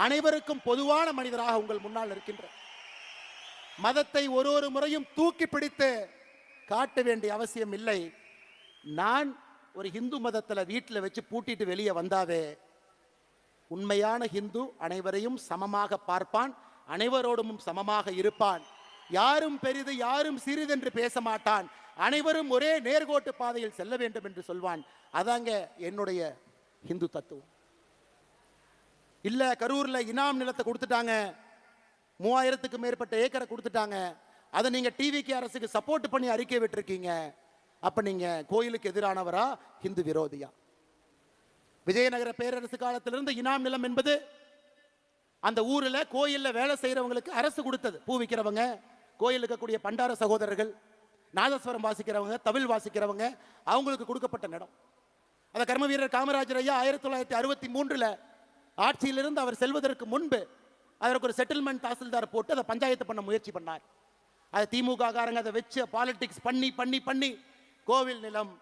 அனைவருக்கும் பொதுவான மனிதராக உங்கள் முன்னால் இருக்கின்ற மதத்தை ஒரு முறையும் தூக்கி பிடித்து காட்ட வேண்டிய அவசியம் இல்லை. நான் ஒரு ஹிந்து மதத்தில் வீட்டில் வச்சு பூட்டிட்டு வெளியே வந்தாவே, உண்மையான ஹிந்து அனைவரையும் சமமாக பார்ப்பான், அனைவரோடும் சமமாக இருப்பான், யாரும் பெரிது யாரும் சிறிதென்று பேச மாட்டான், அனைவரும் ஒரே நேர்கோட்டு பாதையில் செல்ல வேண்டும் என்று சொல்வான். அதாங்க என்னுடைய ஹிந்து தத்துவம். இல்ல கரூர்ல இனாம் நிலத்தை கொடுத்துட்டாங்க, 3000க்கு மேற்பட்ட ஏக்கரை கொடுத்துட்டாங்க, அதை நீங்க டிவிகே அரசுக்கு சப்போர்ட் பண்ணி அறிக்கை விட்டுருக்கீங்க, அப்ப நீங்க கோயிலுக்கு எதிரானவரா, ஹிந்து விரோதியா? விஜயநகர பேரரசு காலத்திலிருந்து இனாம் நிலம் என்பது அந்த ஊர்ல கோயில்ல வேலை செய்யறவங்களுக்கு அரசு கொடுத்தது. பூ விற்கிறவங்க, கோயில் இருக்கக்கூடிய பண்டார சகோதரர்கள், நாதஸ்வரம் வாசிக்கிறவங்க, தவில் வாசிக்கிறவங்க, அவங்களுக்கு கொடுக்கப்பட்ட நிலம். அந்த கர்ம வீரர் காமராஜர் ஐயா 1963 ஆட்சியிலிருந்து அவர் செல்வதற்கு முன்பு அதற்கு ஒரு செட்டில்மெண்ட் தாசில்தார் போட்டு அதை பஞ்சாயத்து பண்ண முயற்சி பண்ணார். அது திமுக காரங்க அதை வச்சு பாலிடிக்ஸ் பண்ணி பண்ணி பண்ணி கோவில் நிலம்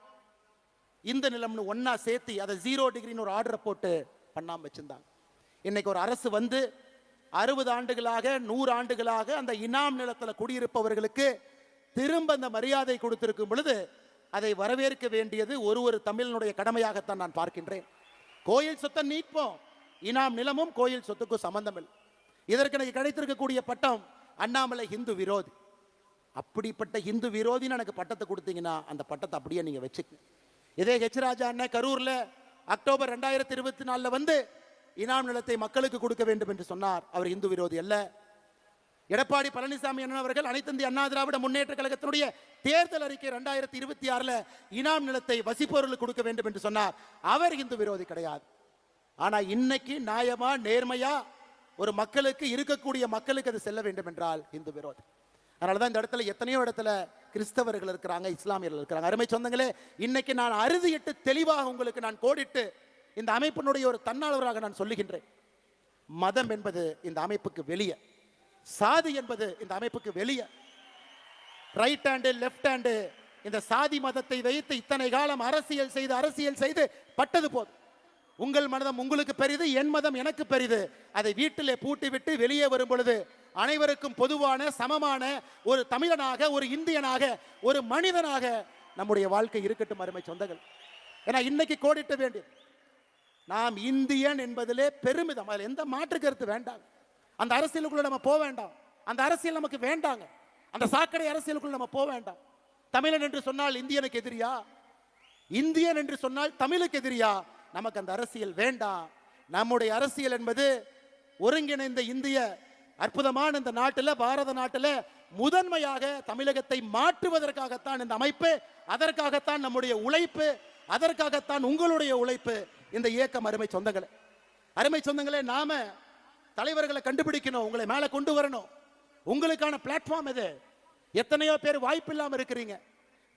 இந்த நிலம்னு ஒன்னா சேர்த்து அதை 0 டிகிரின்னு ஒரு ஆர்டரை போட்டு பண்ணாம வச்சிருந்தாங்க. இன்னைக்கு ஒரு அரசு வந்து 60 ஆண்டுகளாக 100 ஆண்டுகளாக அந்த இனாம் நிலத்தில் குடியிருப்பவர்களுக்கு திரும்ப அந்த மரியாதை கொடுத்திருக்கும் பொழுது அதை வரவேற்க வேண்டியது ஒரு தமிழனுடைய கடமையாகத்தான் நான் பார்க்கின்றேன். கோயில் சொத்தை நீட்போம், இனாம் நிலமும் கோயில் சொத்துக்கும் சம்பந்தம் இல்லை. இதற்கு எனக்கு கிடைத்திருக்கக்கூடிய பட்டம் அண்ணாமலை ஹிந்து விரோதி. அப்படிப்பட்ட ஹிந்து விரோதின்னு எனக்கு பட்டத்தை கொடுத்தீங்கன்னா அந்த பட்டத்தை அப்படியே நீங்க வச்சுக்கணும். இதே ஹெச் ராஜா அண்ணன் கரூர்ல அக்டோபர் 2024 வந்து இனாம் நிலத்தை மக்களுக்கு கொடுக்க வேண்டும் என்று சொன்னார். அவர் இந்து விரோதி அல்ல. எடப்பாடி பழனிசாமி அண்ணன் அவர்கள் அனைத்து இந்திய அண்ணா திராவிட முன்னேற்ற கழகத்தினுடைய தேர்தல் அறிக்கை 2026 இனாம் நிலத்தை வசிப்பவர்களுக்கு கொடுக்க வேண்டும் என்று சொன்னார். அவர் இந்து விரோதி கிடையாது. ஆனா இன்னைக்கு நியாயமா நேர்மையா ஒரு மக்களுக்கு இருக்கக்கூடிய மக்களுக்கு அது செல்ல வேண்டும் என்றால் இந்து விரோதி. அதனாலதான் இந்த இடத்துல எத்தனையோ இடத்துல கிறிஸ்தவர்கள் இருக்கிறாங்க, இஸ்லாமியர்கள் இருக்கிறாங்க. அருமை சொந்தங்களே, இன்னைக்கு நான் அறுதியிட்டு தெளிவாக உங்களுக்கு நான் கோடிட்டு இந்த அமைப்பினுடைய ஒரு தன்னாளராக நான் சொல்லுகின்றேன். மதம் என்பது இந்த அமைப்புக்கு வெளியே, சாதி என்பது இந்த அமைப்புக்கு வெளியே. ரைட் ஹேண்டு லெஃப்ட் ஹேண்டு இந்த சாதி மதத்தை வைத்து இத்தனை காலம் அரசியல் செய்து பட்டது போதும். உங்கள் மதம் உங்களுக்கு பெரிது, என் மதம் எனக்கு பெரிது. அதை வீட்டிலே பூட்டி விட்டு வெளியே வரும் பொழுது அனைவருக்கும் பொதுவான சமமான ஒரு தமிழனாக, ஒரு இந்தியனாக, ஒரு மனிதனாக நம்முடைய வாழ்க்கை இருக்கட்டும் அருமை சொந்தங்கள். ஏன்னா இன்னைக்கு கோடிட்ட வேண்டியது நாம் இந்தியன் என்பதிலே பெருமிதம், அதில் எந்த மாற்று கருத்து வேண்டாம். அந்த அரசியலுக்குள்ள நம்ம போக வேண்டாம், அந்த அரசியல் நமக்கு வேண்டாங்க. அந்த சாக்கடை அரசியலுக்குள்ள நம்ம போக வேண்டாம். தமிழன் என்று சொன்னால் இந்தியனுக்கு எதிரியா, இந்தியன் என்று சொன்னால் தமிழுக்கு எதிரியா? நமக்கு அந்த அரசியல் வேண்டாம். நம்முடைய அரசியல் என்பது ஒருங்கிணைந்த இந்திய அற்புதமான இந்த நாட்டில், பாரத நாட்டில் முதன்மையாக தமிழகத்தை மாற்றுவதற்காகத்தான் இந்த அமைப்பு, அதற்காகத்தான் நம்முடைய உழைப்பு, அதற்காகத்தான் உங்களுடைய உழைப்பு, இந்த இயக்கம். அருமை சொந்தங்களே, நாம தலைவர்களை கண்டுபிடிக்கணும், உங்களை மேல கொண்டு வரணும். உங்களுக்கான பிளாட்ஃபார்ம் இது. எத்தனையோ பேர் வாய்ப்பு இல்லாம இருக்கிறீங்க.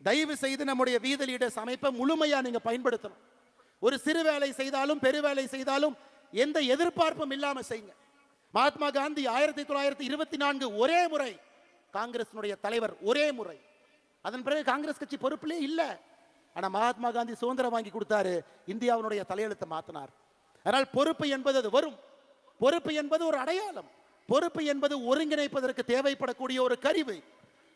தயவு செய்து நம்முடைய வீத லீடர்ஸ் அமைப்பை முழுமையா நீங்க பயன்படுத்தணும். ஒரு சிறு வேலை செய்தாலும் பெரு வேலை செய்தாலும் எந்த எதிர்பார்ப்பும் இல்லாம செய்யுங்க. மகாத்மா காந்தி 1924 ஒரே முறை காங்கிரசினுடைய தலைவர், ஒரே முறை. அதன் பிறகு காங்கிரஸ் கட்சி பொறுப்பிலே இல்லை. ஆனா மகாத்மா காந்தி சுதந்திரம் வாங்கி கொடுத்தாரு, இந்தியாவினுடைய தலையெழுத்தை மாத்தினார். அதனால் பொறுப்பு என்பது அது வரும். பொறுப்பு என்பது ஒரு அடையாளம். பொறுப்பு என்பது ஒருங்கிணைப்பதற்கு தேவைப்படக்கூடிய ஒரு கருவி.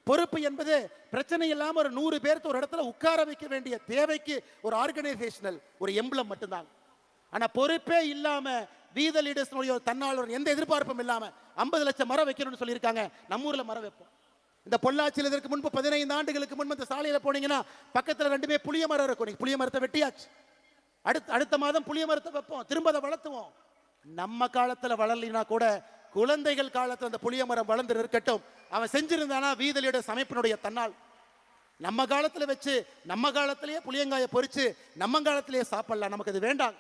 பொறுப்பு என்பது பிரச்சனை இல்லாம ஒரு 100 பேர்த்து ஒரு இடத்துல உட்கார வைக்க வேண்டிய தேவைக்கு ஒரு ஆர்கனைசேஷனல் ஒரு எம்பளம் மட்டும்தான். ஆனா பொறுப்பே இல்லாம வீத லீடர்ஸ் தன்னாளர் எந்த எதிர்பார்ப்பும் இல்லாம 50 லட்சம் மரம் வைக்கணும்னு சொல்லியிருக்காங்க. நம்ம ஊர்ல மரம் வைப்போம். இந்த பொள்ளாச்சியில் இதற்கு முன்பு 15 ஆண்டுகளுக்கு முன்பு இந்த சாலையில போனீங்கன்னா பக்கத்துல 2 புளிய மரம் இருக்கும். புளிய மரத்தை வெட்டியாச்சு. அடுத்த மாதம் புளிய மரத்தை வைப்போம், திரும்ப அதை வளர்த்துவோம். நம்ம காலத்துல வளரலினா கூட குழந்தைகள் காலத்துல அந்த புளிய மரம் வளர்ந்து இருக்கட்டும். அவன் செஞ்சிருந்தானா வீத லீடர்ஸ் அமைப்பினுடைய தன்னால். நம்ம காலத்துல வச்சு நம்ம காலத்திலேயே புளியங்காயை பொறிச்சு நம்ம காலத்திலேயே சாப்பிடலாம். நமக்கு அது வேண்டாம்.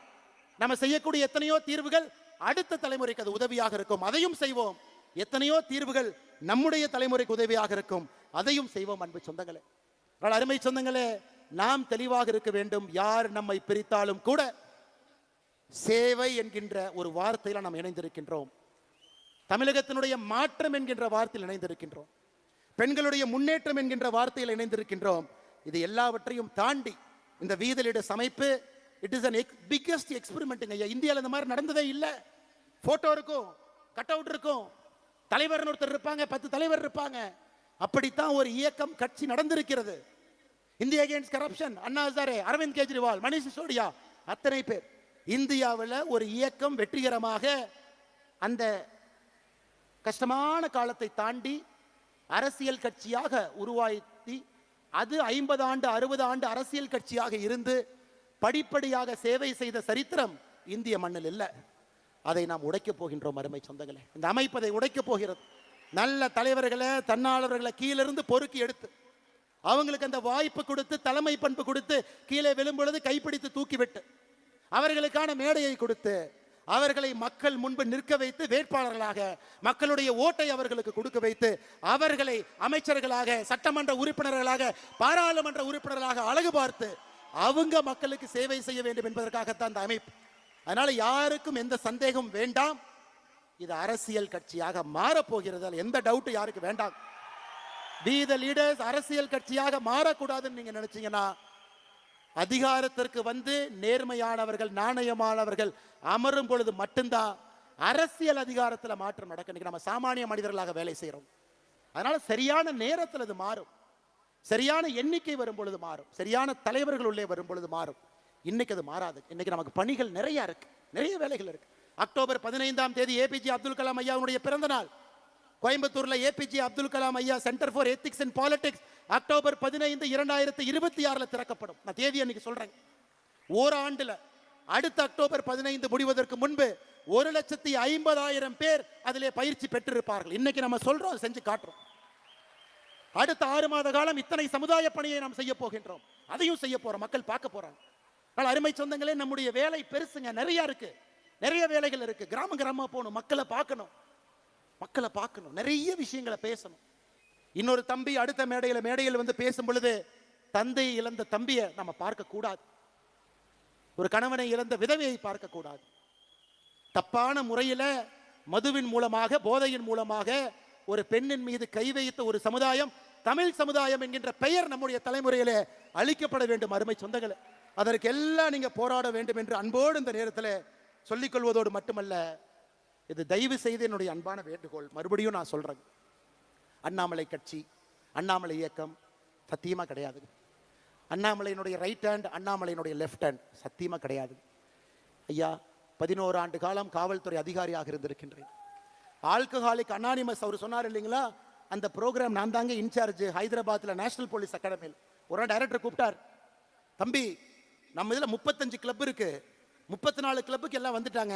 நம்ம செய்யக்கூடிய எத்தனையோ தீர்வுகள் அடுத்த தலைமுறைக்கு அது உதவியாக இருக்கும், அதையும் செய்வோம். எத்தனையோ தீர்வுகள் நம்முடைய தலைமுறைக்கு உதவியாக இருக்கும், அதையும் செய்வோம். அன்பு சொந்தங்களே, அருமை சொந்தங்களே, நாம் தெளிவாக இருக்க வேண்டும். யார் நம்மை பிரித்தாலும் கூட சேவை என்கின்ற ஒரு வார்த்தையில நாம் இணைந்திருக்கின்றோம். தமிழகத்தினுடைய மாற்றம் என்கின்ற வார்த்தையில் இணைந்திருக்கின்றோம். பெண்களுடைய முன்னேற்றம் என்கின்ற வார்த்தையில் இணைந்திருக்கின்றோம். இது எல்லாவற்றையும் தாண்டி இந்த வீத லீடர்ஸ் அமைப்பு it is an biggest experiment. இந்தியாவில் இந்த மாதிரி நடந்ததே இல்லை. போட்டோ இருக்கும், கட் அவுட் இருக்கும், தலைவர் ஒருத்தர் இருப்பாங்க, 10 தலைவர் இருப்பாங்க. அப்படித்தான் ஒரு இயக்கம் கட்சி நடந்திருக்கிறது. India against corruption, Anna Hazare, Aravind Kejriwal, Manish Sisodia, அத்தனை பேர். இந்தியாவில் ஒரு இயக்கம் வெற்றிகரமாக அந்த கஷ்டமான காலத்தை தாண்டி அரசியல் கட்சியாக உருவாக்கி அது 50 ஆண்டு 60 ஆண்டு அரசியல் கட்சியாக இருந்து படிப்படியாக சேவை செய்த சரித்திரம் இந்திய மண்ணில் இல்லை. அதை நாம் உடைக்கப் போகின்றோம் அருமை சொந்தங்களே. இந்த அமைப்பு அதை உடைக்கப் போகிறது. நல்ல தலைவர்களை, தன்னாளர்களை கீழிருந்து பொறுக்கி எடுத்து அவங்களுக்கு அந்த வாய்ப்பு கொடுத்து, தலைமை பண்பு கொடுத்து, கீழே விழும்பொழுது கைப்பிடித்து தூக்கிவிட்டு அவர்களுக்கான மேடையை கொடுத்து அவர்களை மக்கள் முன்பு நிற்க வைத்து வேட்பாளர்களாக மக்களுடைய ஓட்டை அவர்களுக்கு கொடுக்க வைத்து அவர்களை அமைச்சர்களாக சட்டமன்ற உறுப்பினர்களாக பாராளுமன்ற உறுப்பினர்களாக அழகு பார்த்து அவங்க மக்களுக்கு சேவை செய்ய வேண்டும் என்பதற்காகத்தான் இந்த அமைப்பு. அதனால யாருக்கும் எந்த சந்தேகம் வேண்டாம், இது அரசியல் கட்சியாக மாறப்போகிறது, எந்த டவுட் யாருக்கு வேண்டாம். We the leaders அரசியல் கட்சியாக மாறக்கூடாதுன்னு நீங்க நினைச்சீங்கன்னா அதிகாரத்திற்கு வந்து நேர்மையானவர்கள் நாணயமானவர்கள் அமரும் பொழுது மட்டும்தான் அரசியல் அதிகாரத்தில் மாற்றம் நடக்கும். நம்ம சாமானிய மனிதர்களாக வேலை செய்யறோம். அதனால சரியான நேரத்தில் அது மாறும், சரியான எண்ணிக்கை வரும் பொழுது மாறும், சரியான தலைவர்கள் உள்ளே வரும் பொழுது மாறும். இன்னைக்கு அது மாறாது. இன்னைக்கு நமக்கு பணிகள் நிறைய இருக்கு, நிறைய வேலைகள் இருக்கு. அக்டோபர் 15ஆம் தேதி ஏபிஜே அப்துல் கலாம் ஐயாவுடைய பிறந்த நாள். கோயம்புத்தூர்ல ஏபிஜே அப்துல் கலாம் ஐயா centre for ethics and politics October 15 2026 திறக்கப்படும். நான் தேதி அன்னைக்கு சொல்றேன். ஓராண்டுல அடுத்த அக்டோபர் 15 முடிவதற்கு முன்பு 1,50,000 பேர் அதிலே பயிற்சி பெற்றிருப்பார்கள். இன்னைக்கு நம்ம சொல்றோம், செஞ்சு காட்டுறோம். அடுத்த 6 மாத காலம் இத்தனை சமுதாய பணியை நாம் செய்ய போகின்றோம், அதையும் செய்ய போறோம், மக்கள் பார்க்க போறாங்க. ஆனால் அருமை சொந்தங்களே, நம்முடைய வேலை பெருசுங்க, நிறைய இருக்கு, நிறைய வேலைகள் இருக்கு. கிராம கிராமமா போகணும், மக்களை பார்க்கணும், நிறைய விஷயங்களை பேசணும். இன்னொரு தம்பி அடுத்த மேடையில் வந்து பேசும் பொழுது தந்தை இழந்த தம்பியை நம்ம பார்க்க கூடாது, ஒரு கணவனை இழந்த விதவையை பார்க்க கூடாது. தப்பான முறையில மதுவின் மூலமாக போதையின் மூலமாக ஒரு பெண்ணின் மீது கை வைத்த ஒரு சமுதாயம் தமிழ் சமுதாயம் என்கின்ற பெயர் நம்முடைய தலைமுறையிலே அளிக்கப்பட வேண்டும். அருமை சொந்தங்களே, அதற்கு எல்லாம் நீங்க போராட வேண்டும் என்று அன்போடு இந்த நேரத்தில் சொல்லிக் கொள்வதோடு மட்டுமல்ல, இது தயவு செய்து என்னுடைய அன்பான வேண்டுகோள். மறுபடியும் நான் சொல்றேன், அண்ணாமலை கட்சி, அண்ணாமலை இயக்கம் சத்தியமா கிடையாது. அண்ணாமலையினுடைய ரைட் ஹேண்ட், அண்ணாமலையினுடைய லெஃப்ட் ஹேண்ட் சத்தியமா கிடையாது. ஐயா 11 ஆண்டு காலம் காவல்துறை அதிகாரியாக இருந்திருக்கின்றேன். ஆல்கஹாலிக் அனானிமஸ் அவர் சொன்னார் இல்லைங்களா, அந்த ப்ரோக்ராம் நான் தாங்க இன்சார்ஜ். ஹைதராபாத்தில் நேஷனல் போலீஸ் அகாடமியில் ஒரு டைரக்டர் கூப்பிட்டார், தம்பி நம்ம இதில் 35 கிளப் இருக்கு, 34 கிளப்புக்கு எல்லாம் வந்துட்டாங்க,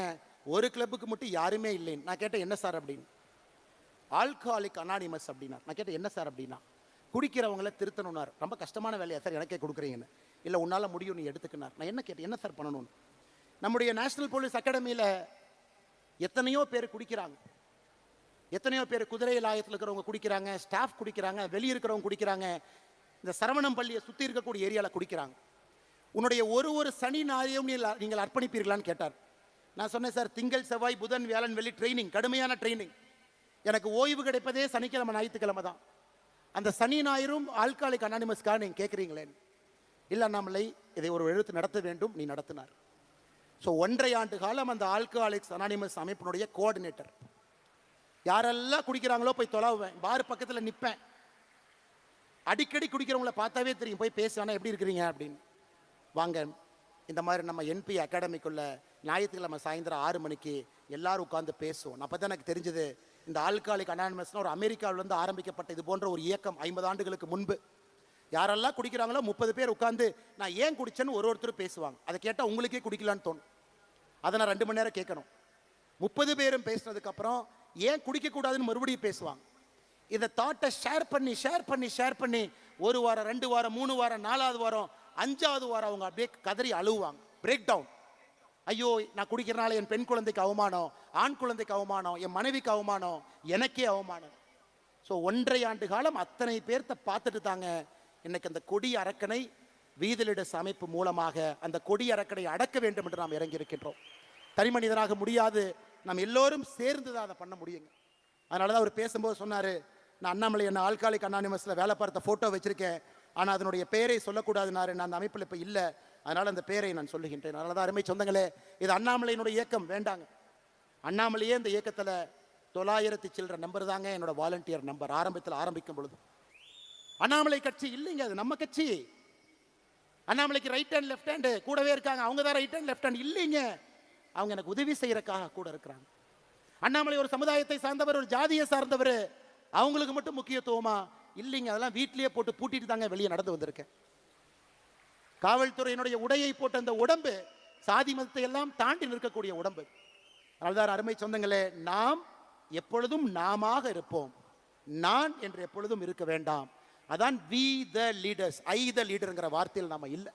ஒரு கிளப்புக்கு மட்டும் யாருமே இல்லைன்னு. நான் கேட்டேன் என்ன சார் அப்படின்னு. ஆல்கஹாலிக் அனானிமஸ் அப்படின்னா. நான் கேட்டேன் என்ன சார் அப்படின்னா, குடிக்கிறவங்களை திருத்தணும்னார். ரொம்ப கஷ்டமான வேலையா சார் எனக்கே கொடுக்குறீங்கன்னு. இல்லை உன்னால் முடியும், நீ எடுத்துக்கினார். நான் என்ன கேட்டேன், என்ன சார் பண்ணணும்னு. நம்முடைய நேஷனல் போலீஸ் அகாடமியில் எத்தனையோ பேர் குடிக்கிறாங்க, எத்தனையோ பேர் குதிரை லாயத்தில் இருக்கிறவங்க குடிக்கிறாங்க, ஸ்டாஃப் குடிக்கிறாங்க, வெளியே இருக்கிறவங்க குடிக்கிறாங்க, இந்த சரவணம் பள்ளியை சுற்றி இருக்கக்கூடிய ஏரியாவில் குடிக்கிறாங்க. உன்னுடைய ஒரு சனி ஞாயிறையும் நீங்கள் அர்ப்பணிப்பீர்களான்னு கேட்டார். நான் சொன்னேன் சார், திங்கள் செவ்வாய் புதன் வியாழன் வெள்ளி ட்ரைனிங், கடுமையான ட்ரைனிங். எனக்கு ஓய்வு கிடைப்பதே சனிக்கிழமை ஞாயிற்றுக்கிழமை தான். அந்த சனி ஞாயிறும் ஆல்கஹாலிக் அனானிமஸ்க்காக நீங்கள் கேட்குறீங்களே. இல்லை அண்ணாமலை, இதை ஒரு எழுத்து நடத்த வேண்டும், நீ நடத்தினார். ஸோ 1.5 ஆண்டு காலம் அந்த ஆல்கஹாலிக்ஸ் அனானிமஸ் அமைப்பினுடைய கோஆர்டினேட்டர். யாரெல்லாம் குடிக்கிறாங்களோ போய் தொலைவேன், பார் பக்கத்தில் நிற்பேன், அடிக்கடி குடிக்கிறவங்கள பார்த்தாவே தெரியும், போய் பேசுவானா எப்படி இருக்கிறீங்க அப்படின்னு. வாங்க இந்த மாதிரி நம்ம என்பி அகாடமிக்குள்ள ஞாயிற்றுக்கிழமை சாயந்தரம் 6 மணிக்கு எல்லாரும் உட்காந்து பேசுவோம். அப்போ தான் எனக்கு தெரிஞ்சது, இந்த ஆல்கஹாலிக் அனானிமஸ்னு ஒரு அமெரிக்காவிலேருந்து ஆரம்பிக்கப்பட்ட இது போன்ற ஒரு இயக்கம் 50 ஆண்டுகளுக்கு முன்பு. யாரெல்லாம் குடிக்கிறாங்களோ 30 பேர் உட்காந்து நான் ஏன் குடிச்சேன்னு ஒருத்தர் பேசுவாங்க. அதை கேட்டால் உங்களுக்கே குடிக்கலான்னு தோணும். அதை நான் 2 மணி நேரம் கேட்கணும். 30 பேரும் பேசினதுக்கப்புறம் ஏன் குடிக்கக்கூடாதுன்னு மறுபடியும் பேசுவாங்க. இதை தாட்டை ஷேர் பண்ணி 1 வாரம் 2 வாரம் 3 வாரம் 4வது வாரம் 5வது வாரம் அவங்க அப்படியே கதறி அழுவாங்க, பிரேக் டவுன். ஐயோ நான் குடிக்கிறனால என் பெண் குழந்தைக்கு அவமானம், ஆண் குழந்தைக்கு அவமானம், என் மனைவிக்கு அவமானம், எனக்கே அவமானம். ஸோ 1.5 ஆண்டு காலம் அத்தனை பேர்த்த பார்த்துட்டு தாங்க இன்னைக்கு அந்த கொடி அரக்கனை வீதி லீடர்ஸ் அமைப்பு மூலமாக அந்த கொடி அரக்கனை அடக்க வேண்டும் என்று நாம் இறங்கி இருக்கின்றோம். தனி மனிதனாக முடியாது, நாம் எல்லோரும் சேர்ந்து தான் அதை பண்ண முடியுங்க. அதனால தான் அவர் பேசும்போது சொன்னார், நான் அண்ணாமலை என்ன ஆல்கஹாலிக் அனானிமஸில் வேலை பார்த்த ஃபோட்டோ வச்சிருக்கேன், ஆனால் அதனுடைய பெயரை சொல்லக்கூடாதுனாரு, நான் அந்த அமைப்பில் இப்போ இல்லை, அதனால் அந்த பெயரை நான் சொல்லுகின்றேன். அதனால தான் அருமை சொந்தங்களே, இது அண்ணாமலையினுடைய இயக்கம் வேண்டாங்க. அண்ணாமலையே இந்த இயக்கத்தில் 900 சில்லற நம்பர் தாங்க என்னோட வாலண்டியர் நம்பர். ஆரம்பிக்கும் பொழுது அண்ணாமலை கட்சி இல்லைங்க, அது நம்ம கட்சி. அண்ணாமலைக்கு ரைட் ஹேண்ட் லெஃப்ட் ஹேண்டு கூடவே இருக்காங்க, அவங்க தான் ரைட் ஹேண்ட் லெஃப்ட் ஹேண்ட் இல்லைங்க, அவங்க எனக்கு உதவி செய்யறதுக்காக கூட இருக்கிறாங்க. அண்ணாமலை ஒரு சமுதாயத்தை சார்ந்தவர், ஒரு ஜாதியை சார்ந்தவர், அவங்களுக்கு மட்டும் முக்கியத்துவமா இல்லைங்க. அதெல்லாம் வீட்டிலேயே போட்டு பூட்டிட்டு தாங்க வெளியே நடந்து வந்திருக்கேன். காவல்துறையினுடைய உடையை போட்ட அந்த உடம்பு சாதி மதத்தை எல்லாம் தாண்டி நிற்கக்கூடிய உடம்பு. அதனால்தான் அருமை சொந்தங்களே, நாம் எப்பொழுதும் நாமாக இருப்போம், நான் என்று எப்பொழுதும் இருக்க வேண்டாம். அதான் வி த லீடர்ஸ், ஐ த லீடர்ங்கிற வார்த்தையில் நாம இல்லை.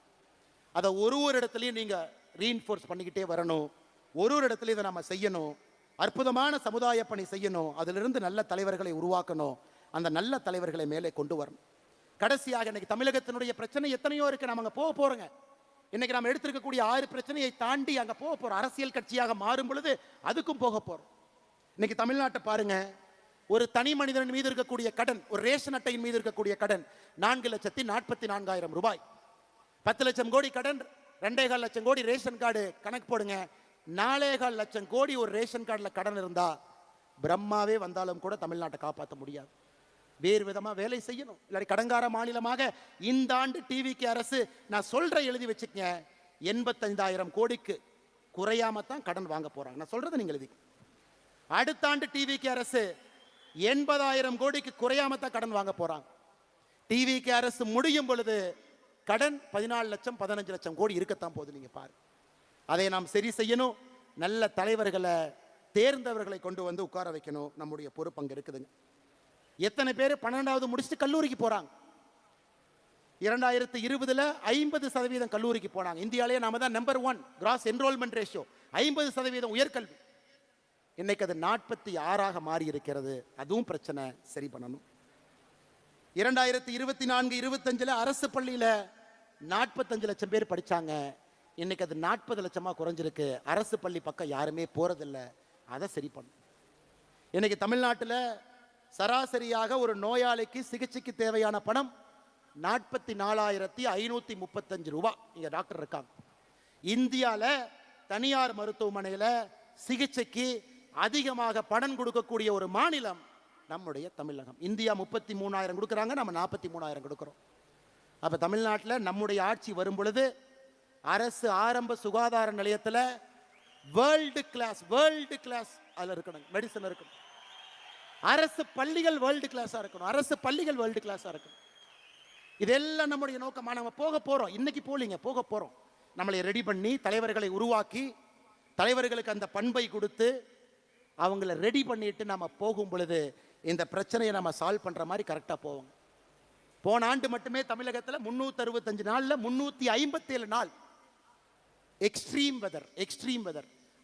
அதை ஒரு இடத்துலையும் நீங்க ரீஇன்ஃபோர்ஸ் பண்ணிக்கிட்டே வரணும். ஒரு இடத்துல இதை நம்ம செய்யணும். அற்புதமான சமுதாய பணி செய்யணும். அதிலிருந்து நல்ல தலைவர்களை உருவாக்கணும். அந்த நல்ல தலைவர்களை மேலே கொண்டு வரணும். கடைசியாக இன்னைக்கு தமிழகத்தினுடைய பிரச்சனை எத்தனையோ இருக்கு. நம்ம அங்கே போக போறோங்க. இன்னைக்கு நம்ம எடுத்திருக்கக்கூடிய 6 பிரச்சனையை தாண்டி அங்கே போக போறோம். அரசியல் கட்சியாக மாறும் பொழுது அதுக்கும் போக போறோம். இன்னைக்கு தமிழ்நாட்டை பாருங்க. ஒரு தனி மனிதன் மீது இருக்கக்கூடிய கடன், ஒரு ரேஷன் அட்டையின் மீது இருக்கக்கூடிய கடன் 4,44,000 ரூபாய். 10 லட்சம் கோடி கடன், 2.25 லட்சம் கோடி ரேஷன் கார்டு கணக்கு போடுங்க. 4.25 லட்சம் கோடி ஒரு ரேஷன் கார்டில் கடன் இருந்தா பிரம்மாவே வந்தாலும் கூட தமிழ்நாட்டை காப்பாற்ற முடியாது. வேறு விதமா வேலை செய்யணும். இல்லாட்டி கடங்கார மாநிலமாக இந்த ஆண்டு டிவிக்கு அரசு, நான் சொல்ற எழுதி வச்சுக்கங்க, 85,000 கோடிக்கு குறையாம தான் கடன் வாங்க போறாங்க. நான் சொல்றது நீங்க எழுதி. அடுத்த ஆண்டு டிவிக்கு அரசு 80,000 கோடிக்கு குறையாம தான் கடன் வாங்க போறாங்க. டிவிக்கு அரசு முடியும் பொழுது கடன் 14 லட்சம் 15 லட்சம் கோடி இருக்கத்தான் போகுது. நீங்க பாரு. அதை நாம் சரி செய்யணும். நல்ல தலைவர்களை, தேர்ந்தவர்களை கொண்டு வந்து உட்கார வைக்கணும். நம்முடைய பொறுப்பு அங்க இருக்குதுங்க. எத்தனை பேர் 12வது முடிச்சுட்டு கல்லூரிக்கு போறாங்க? 2020 50% கல்லூரிக்கு போனாங்க. இந்தியாவிலேயே நாம தான் நம்பர் 1 கிராஸ் என்ரோல்மெண்ட் ரேஷியோ, 50% உயர்கல்வி. இன்னைக்கு அது 46ஆக மாறி இருக்கிறது. அதுவும் பிரச்சனை, சரி பண்ணணும். 2024-25 அரசு பள்ளியில 45 லட்சம் பேர் படிச்சாங்க. இன்னைக்கு அது 40 லட்சமா குறைஞ்சிருக்கு. அரசு பள்ளி பக்கம் யாருமே போறதில்லை. அதை சரி பண்ணும். இன்னைக்கு தமிழ்நாட்டில் சராசரியாக ஒரு நோயாளிக்கு சிகிச்சைக்கு தேவையான பணம் 44,535 ரூபாய். இங்க டாக்டர் இருக்காங்க. இந்தியாவில் தனியார் மருத்துவமனையில் சிகிச்சைக்கு அதிகமாக பணம் கொடுக்கக்கூடிய ஒரு மாநிலம் நம்முடைய தமிழகம். இந்தியா 33,000 கொடுக்குறாங்க, நம்ம 43,000 கொடுக்குறோம். அப்ப தமிழ்நாட்டில் நம்முடைய ஆட்சி வரும் பொழுது அரசு ஆரம்ப சுகாதார நிலையத்தில் வேர்ல்டு கிளாஸ் அதில் இருக்கணும். மெடிசன் இருக்கணும். அரசு பள்ளிகள் வேர்ல்டு கிளாஸா இருக்கணும். அரசு பள்ளிகள் வேர்ல்டு கிளாஸா இருக்கணும். இதெல்லாம் நம்முடைய நோக்கமா. நம்ம போக போறோம். இன்னைக்கு போலீங்க, போக போறோம். நம்மளை ரெடி பண்ணி தலைவர்களை உருவாக்கி தலைவர்களுக்கு அந்த பண்பை கொடுத்து அவங்கள ரெடி பண்ணிட்டு நம்ம போகும் பொழுது இந்த பிரச்சனையை நம்ம சால்வ் பண்ற மாதிரி கரெக்டா போவோம். போன ஆண்டு மட்டுமே தமிழகத்தில் 365 நாள்ல 357 நாள் எக்ஸ்ட்ரீம் வெதர்,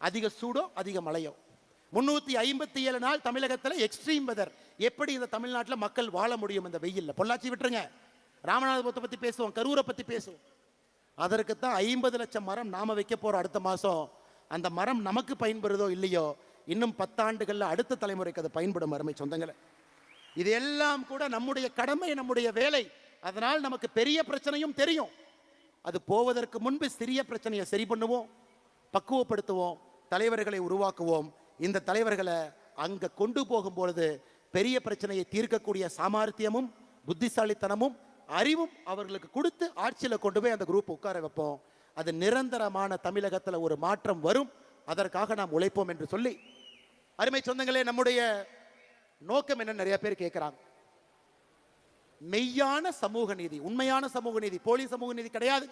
அதிக சூடோ அதிக மழையோ. 357 நாள் தமிழகத்தில் எக்ஸ்ட்ரீம் வெதர். எப்படி இந்த தமிழ்நாட்டில் மக்கள் வாழ முடியும் இந்த வெயில்ல? பொள்ளாச்சி விட்டுருங்க, ராமநாதபுரத்தை பத்தி பேசுவோம், கரூரை பத்தி பேசுவோம். அதற்கு தான் 50 லட்சம் மரம் நாம வைக்க போறோம் அடுத்த மாசம். அந்த மரம் நமக்கு பயன்படுதோ இல்லையோ, இன்னும் 10 ஆண்டுகள்ல அடுத்த தலைமுறைக்கு அது பயன்படும். அருமை சொந்தங்களே, இது எல்லாம் கூட நம்முடைய கடமை, நம்முடைய வேலை. அதனால் நமக்கு பெரிய பிரச்சனையும் தெரியும். அது போவதற்கு முன்பு சிறிய பிரச்சனையை சரி பண்ணுவோம், பக்குவப்படுத்துவோம், தலைவர்களை உருவாக்குவோம். இந்த தலைவர்களை அங்க கொண்டு போகும் பொழுது பெரிய பிரச்சனையை தீர்க்கக்கூடிய சாமர்த்தியமும் புத்திசாலித்தனமும் அறிவும் அவர்களுக்கு கொடுத்து ஆட்சியில கொண்டு போய் அந்த குரூப் உட்கார வைப்போம். அது நிரந்தரமான தமிழகத்தில் ஒரு மாற்றம் வரும். அதற்காக நாம் உழைப்போம் என்று சொல்லி, அருமை சொந்தங்களே, நம்முடைய நோக்கம் என்ன? நிறைய பேர் கேட்கிறாங்க. மெய்யான சமூக நீதி, உண்மையான சமூக நீதி, போலி சமூக நீதி கிடையாது.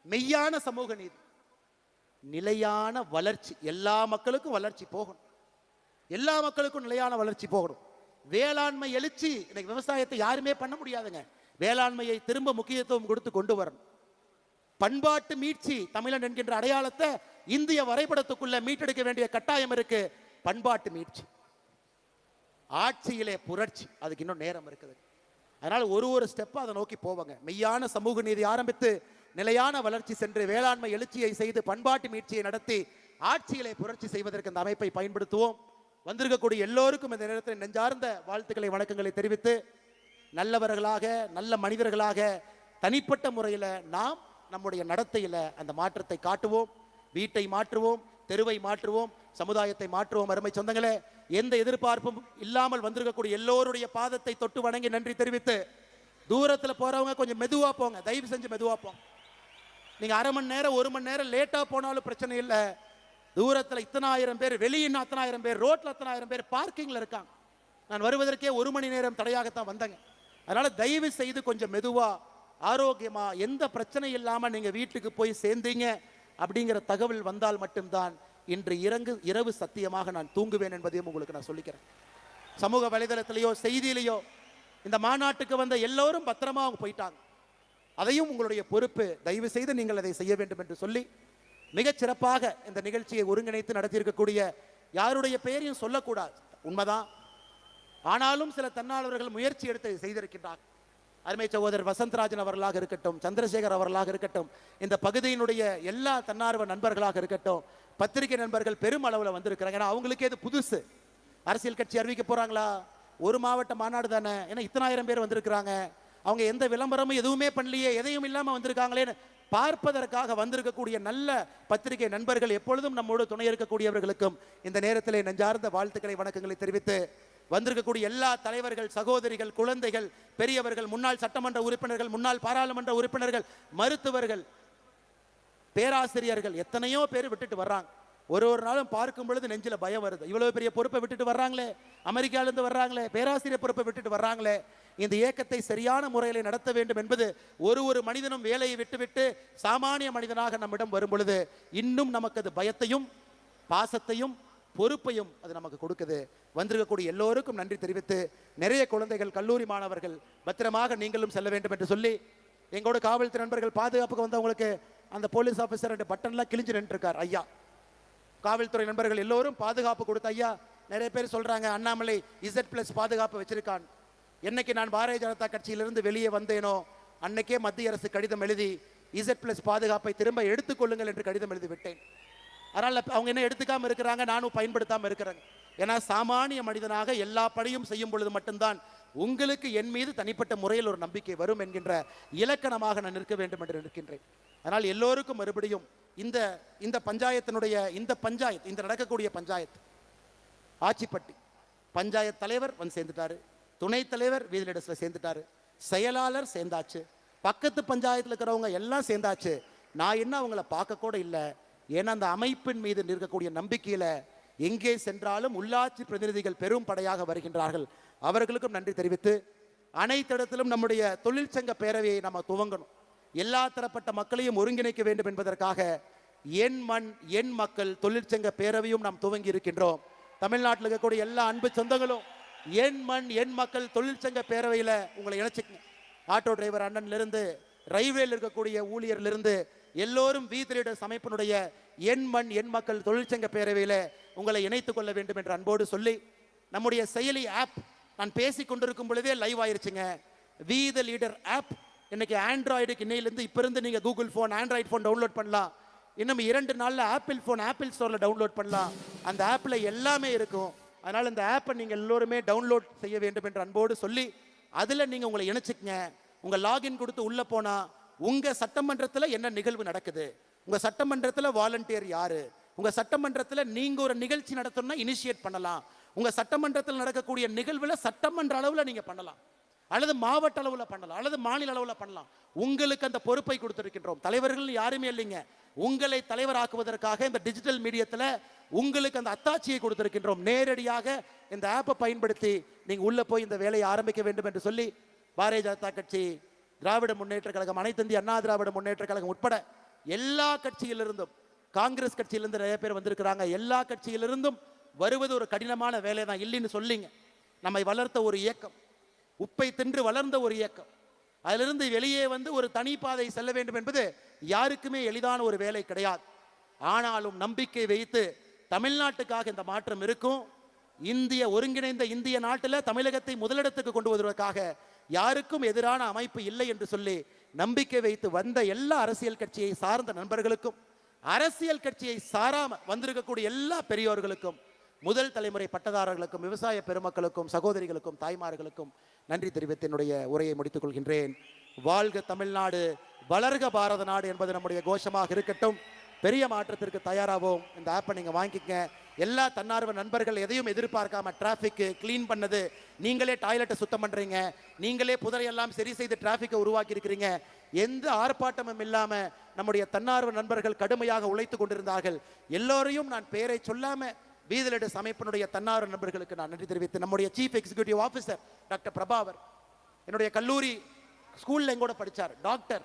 மெய்யான சமூக நீதி, நிலையான வளர்ச்சி. எல்லா மக்களுக்கும் வளர்ச்சி போகணும். எல்லா மக்களுக்கும் நிலையான வளர்ச்சி போகணும். வேளாண்மை எழுச்சி. இன்னைக்கு விவசாயத்தை யாருமே பண்ண முடியாதுங்க. வேளாண்மையை திரும்ப முக்கியத்துவம் கொடுத்து கொண்டு வரணும். பண்பாட்டு மீட்சி, தமிழன் என்கின்ற அடையாளத்தை இந்திய வரைபடத்துக்குள்ள மீட்டெடுக்க வேண்டிய கட்டாயம் இருக்கு. பண்பாட்டு மீட்சி, ஆட்சியிலே புரட்சி, அதுக்கு இன்னும் நேரம் இருக்குது. அதனால ஒரு ஸ்டெப்பா அதை நோக்கி போவாங்க. மெய்யான சமூக நீதி ஆரம்பித்து நிலையான வளர்ச்சி சென்று வேளாண்மை எழுச்சியை செய்து பண்பாட்டு மீட்சியை நடத்தி ஆட்சியிலே புரட்சி செய்வதற்கு இந்த அமைப்பை பயன்படுத்துவோம். வந்திருக்கக்கூடிய எல்லோருக்கும் இந்த நேரத்தில் நெஞ்சார்ந்த வாழ்த்துக்களை, வணக்கங்களை தெரிவித்து, நல்லவர்களாக, நல்ல மனிதர்களாக தனிப்பட்ட முறையில் நாம் நம்முடைய நடத்தையில் அந்த மாற்றத்தை காட்டுவோம். வீட்டை மாற்றுவோம், தெருவை மாற்றுவோம், சமுதாயத்தை மாற்றுவோம். அருமை சொந்தங்களே, எந்த எதிர்பார்ப்பும் இல்லாமல் வந்திருக்கக்கூடிய எல்லோருடைய பாதத்தை தொட்டு வணங்கி நன்றி தெரிவித்து, தூரத்தில் போறவங்க கொஞ்சம் மெதுவா போங்க, தயவு செஞ்சு மெதுவா போங்க. நீங்க அரை மணி நேரம் 1 மணி நேரம் லேட்டா போனாலும் பிரச்சனை இல்லை. தூரத்தில் இத்தனை ஆயிரம் பேர், வெளியின்னு அத்தனை ஆயிரம் பேர், ரோட்ல அத்தனை ஆயிரம் பேர் பார்க்கிங்ல இருக்காங்க. நான் வருவதற்கே 1 மணி நேரம் தடையாகத்தான் வந்தேங்க. அதனால தயவு செய்து கொஞ்சம் மெதுவா, ஆரோக்கியமா, எந்த பிரச்சனை இல்லாம நீங்க வீட்டுக்கு போய் சேர்ந்தீங்க அப்படிங்கிற தகவல் வந்தால் மட்டும்தான் இன்று இரவு சத்தியமாக நான் தூங்குவேன் என்பதையும் உங்களுக்கு நான் சொல்லிக்கிறேன். சமூக வலைதளத்திலேயோ செய்தியிலேயோ இந்த மாநாட்டுக்கு வந்த எல்லோரும் பத்திரமா அவங்க போயிட்டாங்க. அதையும் உங்களுடைய பொறுப்பு. தயவு செய்து நீங்கள் அதை செய்ய வேண்டும் என்று சொல்லி, மிகச் சிறப்பாக இந்த நிகழ்ச்சியை ஒருங்கிணைத்து நடத்தியிருக்கக்கூடிய யாருடைய பெயரையும் சொல்லக்கூடாது, உண்மைதான். ஆனாலும் சில தன்னார்வலர்கள் முயற்சி எடுத்து செய்திருக்கின்றார். அருமை சகோதரர் வசந்தராஜன் அவர்களாக இருக்கட்டும், சந்திரசேகர் அவர்களாக இருக்கட்டும், இந்த பகுதியினுடைய எல்லா தன்னார்வ நண்பர்களாக இருக்கட்டும், பத்திரிகை நண்பர்கள் பெரும் அளவில் வந்திருக்கிறாங்க. ஏன்னா அவங்களுக்கே இது புதுசு. அரசியல் கட்சி அறிவிக்க போறாங்களா, ஒரு மாவட்ட மாநாடு தானே, ஏன்னா இத்தனாயிரம் பேர் வந்திருக்கிறாங்க, அவங்க எந்த விளம்பரமும் எதுவுமே பண்ணலையே, எதையும் இல்லாம வந்திருக்காங்களேன்னு பார்ப்பதற்காக வந்திருக்கக்கூடிய நல்ல பத்திரிகை நண்பர்கள் எப்பொழுதும் நம்மோடு துணை இருக்கக்கூடியவர்களுக்கும் இந்த நேரத்திலே நெஞ்சார்ந்த வாழ்த்துக்களை வணக்கங்களை தெரிவித்து, வந்திருக்கக்கூடிய எல்லா தலைவர்கள், சகோதரிகள், குழந்தைகள், பெரியவர்கள், முன்னாள் சட்டமன்ற உறுப்பினர்கள், முன்னாள் பாராளுமன்ற உறுப்பினர்கள், மருத்துவர்கள், பேராசிரியர்கள், எத்தனையோ பேர் விட்டுட்டு வர்றாங்க. ஒரு நாளும் பார்க்கும் பொழுது நெஞ்சில பயம் வருது. இவ்வளவு பெரிய பொறுப்பை விட்டுட்டு வர்றாங்களே, அமெரிக்கால இருந்து வர்றாங்களே, பேராசிரியர் பொறுப்பை விட்டுட்டு வர்றாங்களே, இந்த இயக்கத்தை சரியான முறையில் நடத்த வேண்டும் என்பது ஒரு மனிதனும் வேலையை விட்டுவிட்டு சாமானிய மனிதனாக நம்மிடம் வரும் பொழுது இன்னும் நமக்கு அது பயத்தையும் பாசத்தையும் பொறுப்பையும் அது நமக்கு கொடுக்குது. வந்திருக்கக்கூடிய எல்லோருக்கும் நன்றி தெரிவித்து, நிறைய குழந்தைகள், கல்லூரி மாணவர்கள் பத்திரமாக நீங்களும் செல்ல வேண்டும் என்று சொல்லி, எங்களோட காவல்துறை நண்பர்கள் பாதுகாப்புக்கு வந்தவங்களுக்கு அந்த போலீஸ் ஆஃபீஸர் பட்டன்லாம் கிழிஞ்சு நின்று இருக்கார் ஐயா. காவல்துறை நண்பர்கள் எல்லோரும் பாதுகாப்பு கொடுத்த ஐயா. நிறைய பேர் சொல்றாங்க அண்ணாமலை Z+ பாதுகாப்பு வச்சிருக்கான். என்னைக்கு நான் பாரதிய ஜனதா கட்சியிலிருந்து வெளியே வந்தேனோ அன்னைக்கே மத்திய அரசு கடிதம் எழுதி Z+ பாதுகாப்பை திரும்ப எடுத்துக்கொள்ளுங்கள் என்று கடிதம் எழுதி விட்டேன். அதனால அவங்க என்ன எடுத்துக்காம இருக்கிறாங்க, நானும் பயன்படுத்தாம இருக்கிறேன். ஏன்னா சாமானிய மனிதனாக எல்லா பணியும் செய்யும் பொழுது மட்டும்தான் உங்களுக்கு என் மீது தனிப்பட்ட முறையில் ஒரு நம்பிக்கை வரும் என்கின்ற இலக்கணமாக நான் நிற்க வேண்டும் என்று நிற்கின்றேன். அதனால் எல்லோருக்கும் மறுபடியும் இந்த பஞ்சாயத்தினுடைய இந்த நடக்கக்கூடிய பஞ்சாயத்து ஆச்சிப்பட்டி பஞ்சாயத்து தலைவர் வந்து சேர்ந்துட்டாரு, துணைத் தலைவர் வீதிலிடத்தில் சேர்ந்துட்டாரு, செயலாளர் சேர்ந்தாச்சு, பக்கத்து பஞ்சாயத்தில் இருக்கிறவங்க எல்லாம் சேர்ந்தாச்சு. நான் என்ன அவங்கள பார்க்க கூட இல்லை. ஏன்னா அந்த அமைப்பின் மீது இருக்கக்கூடிய நம்பிக்கையில எங்கே சென்றாலும் உள்ளாட்சி பிரதிநிதிகள் பெரும் படையாக வருகின்றார்கள். அவர்களுக்கும் நன்றி தெரிவித்து, அனைத்து இடத்திலும் நம்முடைய தொழிற்சங்க பேரவையை நம்ம துவங்கணும். எல்லா தரப்பட்ட மக்களையும் ஒருங்கிணைக்க வேண்டும் என்பதற்காக என் மண் என் மக்கள் தொழிற்சங்க பேரவையும் நாம் துவங்கி இருக்கின்றோம். தமிழ்நாட்டில் இருக்கக்கூடிய எல்லா அன்பு சொந்தங்களும் என் மண் என் மக்கள் தொழிற்சங்க பேரவையில் உங்களை இணைச்சிக்கங்க. ஆட்டோ டிரைவர் அண்ணன்லிருந்து ரயில்வேல இருக்கக்கூடிய ஊழியர்லிருந்து எல்லோரும் V3 அமைப்பினுடைய என் மண் என் மக்கள் தொழிற்சங்க பேரவையில் உங்களை இணைத்துக் கொள்ள வேண்டும் என்று அன்போடு சொல்லி, நம்முடைய செயலி ஆப் நான் பேசிக் கொண்டிருக்கும் பொழுதே லைவ் ஆயிருச்சுங்க. வி த லீடர் ஆப் இன்னைக்கு ஆண்ட்ராய்டுக்கு இன்னையிலிருந்து இப்போ இருந்து நீங்கள் Google phone Android phone download பண்ணலாம். இன்னும் 2 நாளில் ஆப்பிள் ஃபோன் ஆப்பிள் ஸ்டோரில் டவுன்லோட் பண்ணலாம். அந்த ஆப்பில் எல்லாமே இருக்கும். அதனால் இந்த ஆப்பை நீங்கள் எல்லோருமே டவுன்லோட் செய்ய வேண்டும் என்று அன்போடு சொல்லி, அதில் நீங்கள் உங்களை இணைச்சிக்கங்க. உங்கள் லாகின் கொடுத்து உள்ளே போனால் உங்கள் சட்டமன்றத்தில் என்ன நிகழ்வு நடக்குது, உங்கள் சட்டமன்றத்தில் வாலண்டியர் யாரு, உங்கள் சட்டமன்றத்தில் நீங்கள் ஒரு நிகழ்ச்சி நடத்தணும்னா இனிஷியேட் பண்ணலாம். உங்கள் சட்டமன்றத்தில் நடக்கக்கூடிய நிகழ்வில் சட்டமன்ற அளவில் நீங்கள் பண்ணலாம், அல்லது மாவட்ட அளவில் பண்ணலாம், அல்லது மாநில அளவில் பண்ணலாம். உங்களுக்கு அந்த பொறுப்பை கொடுத்திருக்கின்றோம். தலைவர்கள் யாருமே இல்லைங்க. உங்களை தலைவராக்குவதற்காக இந்த டிஜிட்டல் மீடியத்தில் உங்களுக்கு அந்த அத்தாட்சியை கொடுத்திருக்கின்றோம். நேரடியாக இந்த ஆப்பை பயன்படுத்தி நீங்கள் உள்ளே போய் இந்த வேலையை ஆரம்பிக்க வேண்டும் என்று சொல்லி, பாரதிய ஜனதா கட்சி, திராவிட முன்னேற்ற கழகம், அனைத்து இந்திய அண்ணா திராவிட முன்னேற்ற கழகம் உட்பட எல்லா கட்சியிலிருந்தும், காங்கிரஸ் கட்சியிலிருந்து நிறைய பேர் வந்திருக்கிறாங்க, எல்லா கட்சியிலிருந்தும் வருவது ஒரு கடினமான வேலை தான் இல்லைன்னு சொல்லிங்க. நம்மை வளர்த்த ஒரு இயக்கம், உப்பை தின்று வளர்ந்த ஒரு இயக்கம், அதிலிருந்து வெளியே வந்து ஒரு தனி பாதை செல்ல வேண்டும் என்பது யாருக்குமே எளிதான ஒரு வேலை கிடையாது. ஆனாலும் நம்பிக்கை வைத்து தமிழ்நாட்டுக்காக இந்த மாற்றம் இருக்கும். ஒருங்கிணைந்த இந்திய நாட்டில் தமிழகத்தை முதலிடத்துக்கு கொண்டு வருவதற்காக யாருக்கும் எதிரான அமைப்பு இல்லை என்று சொல்லி நம்பிக்கை வைத்து வந்த எல்லா அரசியல் கட்சியை சார்ந்த நண்பர்களுக்கும், அரசியல் கட்சியை சாராம வந்திருக்கக்கூடிய எல்லா பெரியோர்களுக்கும், முதல் தலைமுறை பட்டதாரர்களுக்கும், விவசாய பெருமக்களுக்கும், சகோதரிகளுக்கும், தாய்மார்களுக்கும் நன்றி தெரிவித்து என்னுடைய உரையை முடித்துக் கொள்கின்றேன். வாழ்க தமிழ்நாடு, வளர்க பாரத நாடு என்பது நம்முடைய கோஷமாக இருக்கட்டும். பெரிய மாற்றத்திற்கு தயாராகவும் இந்த ஆப்பை நீங்கள் வாங்கிக்கங்க. எல்லா தன்னார்வ நண்பர்கள் எதையும் எதிர்பார்க்காம டிராஃபிக்கு கிளீன் பண்ணது, நீங்களே டாய்லெட்டை சுத்தம் பண்ணுறீங்க, நீங்களே புதரையெல்லாம் சரி செய்து டிராஃபிக்கை உருவாக்கி இருக்கிறீங்க. எந்த ஆர்ப்பாட்டமும் இல்லாமல் நம்முடைய தன்னார்வ நண்பர்கள் கடுமையாக உழைத்து கொண்டிருந்தார்கள். எல்லோரையும் நான் பெயரை சொல்லாம வீதிலிட அமைப்பினுடைய தன்னார்வ நண்பர்களுக்கு நான் நன்றி தெரிவித்து, நம்முடைய சீஃப் எக்ஸிக்யூட்டிவ் ஆஃபீஸர் டாக்டர் பிரபாவர், என்னுடைய கல்லூரி ஸ்கூலில் எங்கூட படித்தார், டாக்டர்,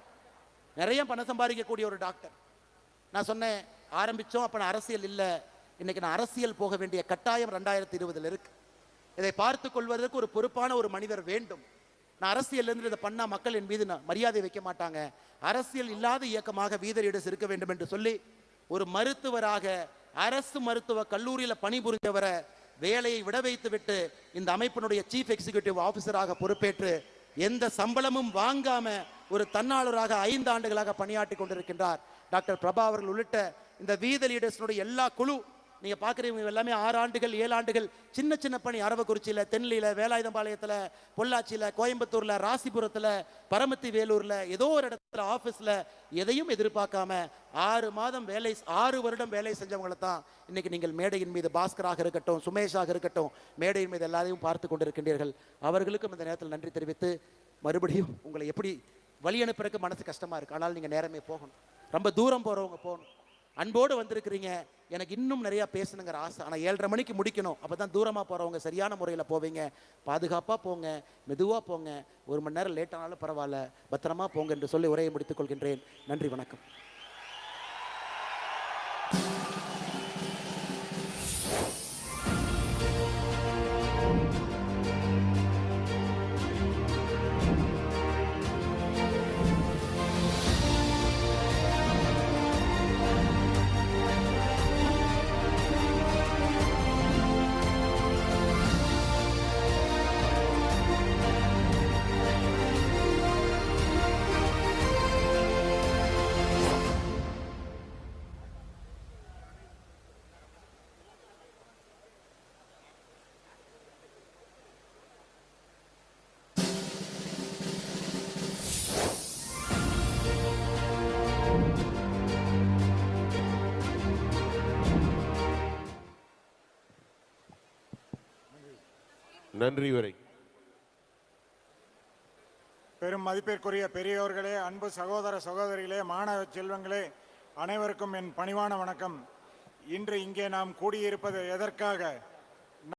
நிறைய பணம் சம்பாதிக்கக்கூடிய ஒரு டாக்டர். நான் சொன்னேன், ஆரம்பித்தோம் அப்போ நான் அரசியல் இல்லை, இன்னைக்கு நான் அரசியல் போக வேண்டிய கட்டாயம் 2020 இருக்கு. இதை பார்த்து கொள்வதற்கு ஒரு பொறுப்பான ஒரு மனிதர் வேண்டும். நான் அரசியல்லேருந்து இதை பண்ணால் மக்கள் என் மீது மரியாதை வைக்க மாட்டாங்க, அரசியல் இல்லாத இயக்கமாக வீதரீடஸ் இருக்க வேண்டும் என்று சொல்லி ஒரு மருத்துவராக அரசு மருத்துவ கல்லூரியில் பணிபுரிஞ்சவரை வேலையை விட வைத்து விட்டு இந்த அமைப்பினுடைய சீஃப் எக்ஸிகியூட்டிவ் ஆபீசராக பொறுப்பேற்று எந்த சம்பளமும் வாங்காம ஒரு தன்னாளராக 5 ஆண்டுகளாக பணியாற்றி கொண்டிருக்கின்றார் டாக்டர் பிரபா அவர்கள் உள்ளிட்ட இந்த வீத லீடர்ஸ்னுடைய எல்லா குழு. நீங்க பாக்குறீங்க எல்லாமே 6 ஆண்டுகள் 7 ஆண்டுகள் சின்ன சின்ன பணி. அரவக்குறிச்சியில, தென்னில, வேலாயுதம்பாளையத்துல, பொள்ளாச்சியில, கோயம்புத்தூர்ல, ராசிபுரத்துல, பரமத்தி வேலூர்ல, ஏதோ ஒரு இடத்துல ஆபீஸ்ல எதையும் எதிர்பார்க்காம 6 மாதம் வேலை 6 வருடம் வேலை செஞ்சவங்களை தான் இன்னைக்கு நீங்கள் மேடையின் மீது பாஸ்கராக இருக்கட்டும், சுமேஷாக இருக்கட்டும், மேடையின் மீது எல்லாரையும் பார்த்து கொண்டிருக்கின்றீர்கள். அவர்களுக்கும் இந்த நேரத்தில் நன்றி தெரிவித்து மறுபடியும் உங்களை எப்படி வழி அனுப்புறதுக்கு மனசு கஷ்டமா இருக்கு. ஆனால் நீங்க நேரமே போகணும். ரொம்ப தூரம் போறவங்க போகணும். அன்போடு வந்திருக்கிறீங்க. எனக்கு இன்னும் நிறைய பேசணுங்கிற ஆசை. ஆனால் 7:30 மணிக்கு முடிக்கணும். அப்பதான் தூரமா போறவங்க சரியான முறையில் போவீங்க. பாதுகாப்பா போங்க, மெதுவா போங்க. 1 மணி நேரம் லேட் ஆனாலும் பரவாயில்ல, பத்திரமா போங்க என்று சொல்லி உரையை முடித்துக் கொள்கின்றேன். நன்றி, வணக்கம். நன்றி உரை. பெரும் மதிப்பிற்குரிய பெரியோர்களே, அன்பு சகோதர சகோதரிகளே, மாணவ செல்வங்களே, அனைவருக்கும் என் பணிவான வணக்கம். இன்று இங்கே நாம் கூடியிருப்பது எதற்காக?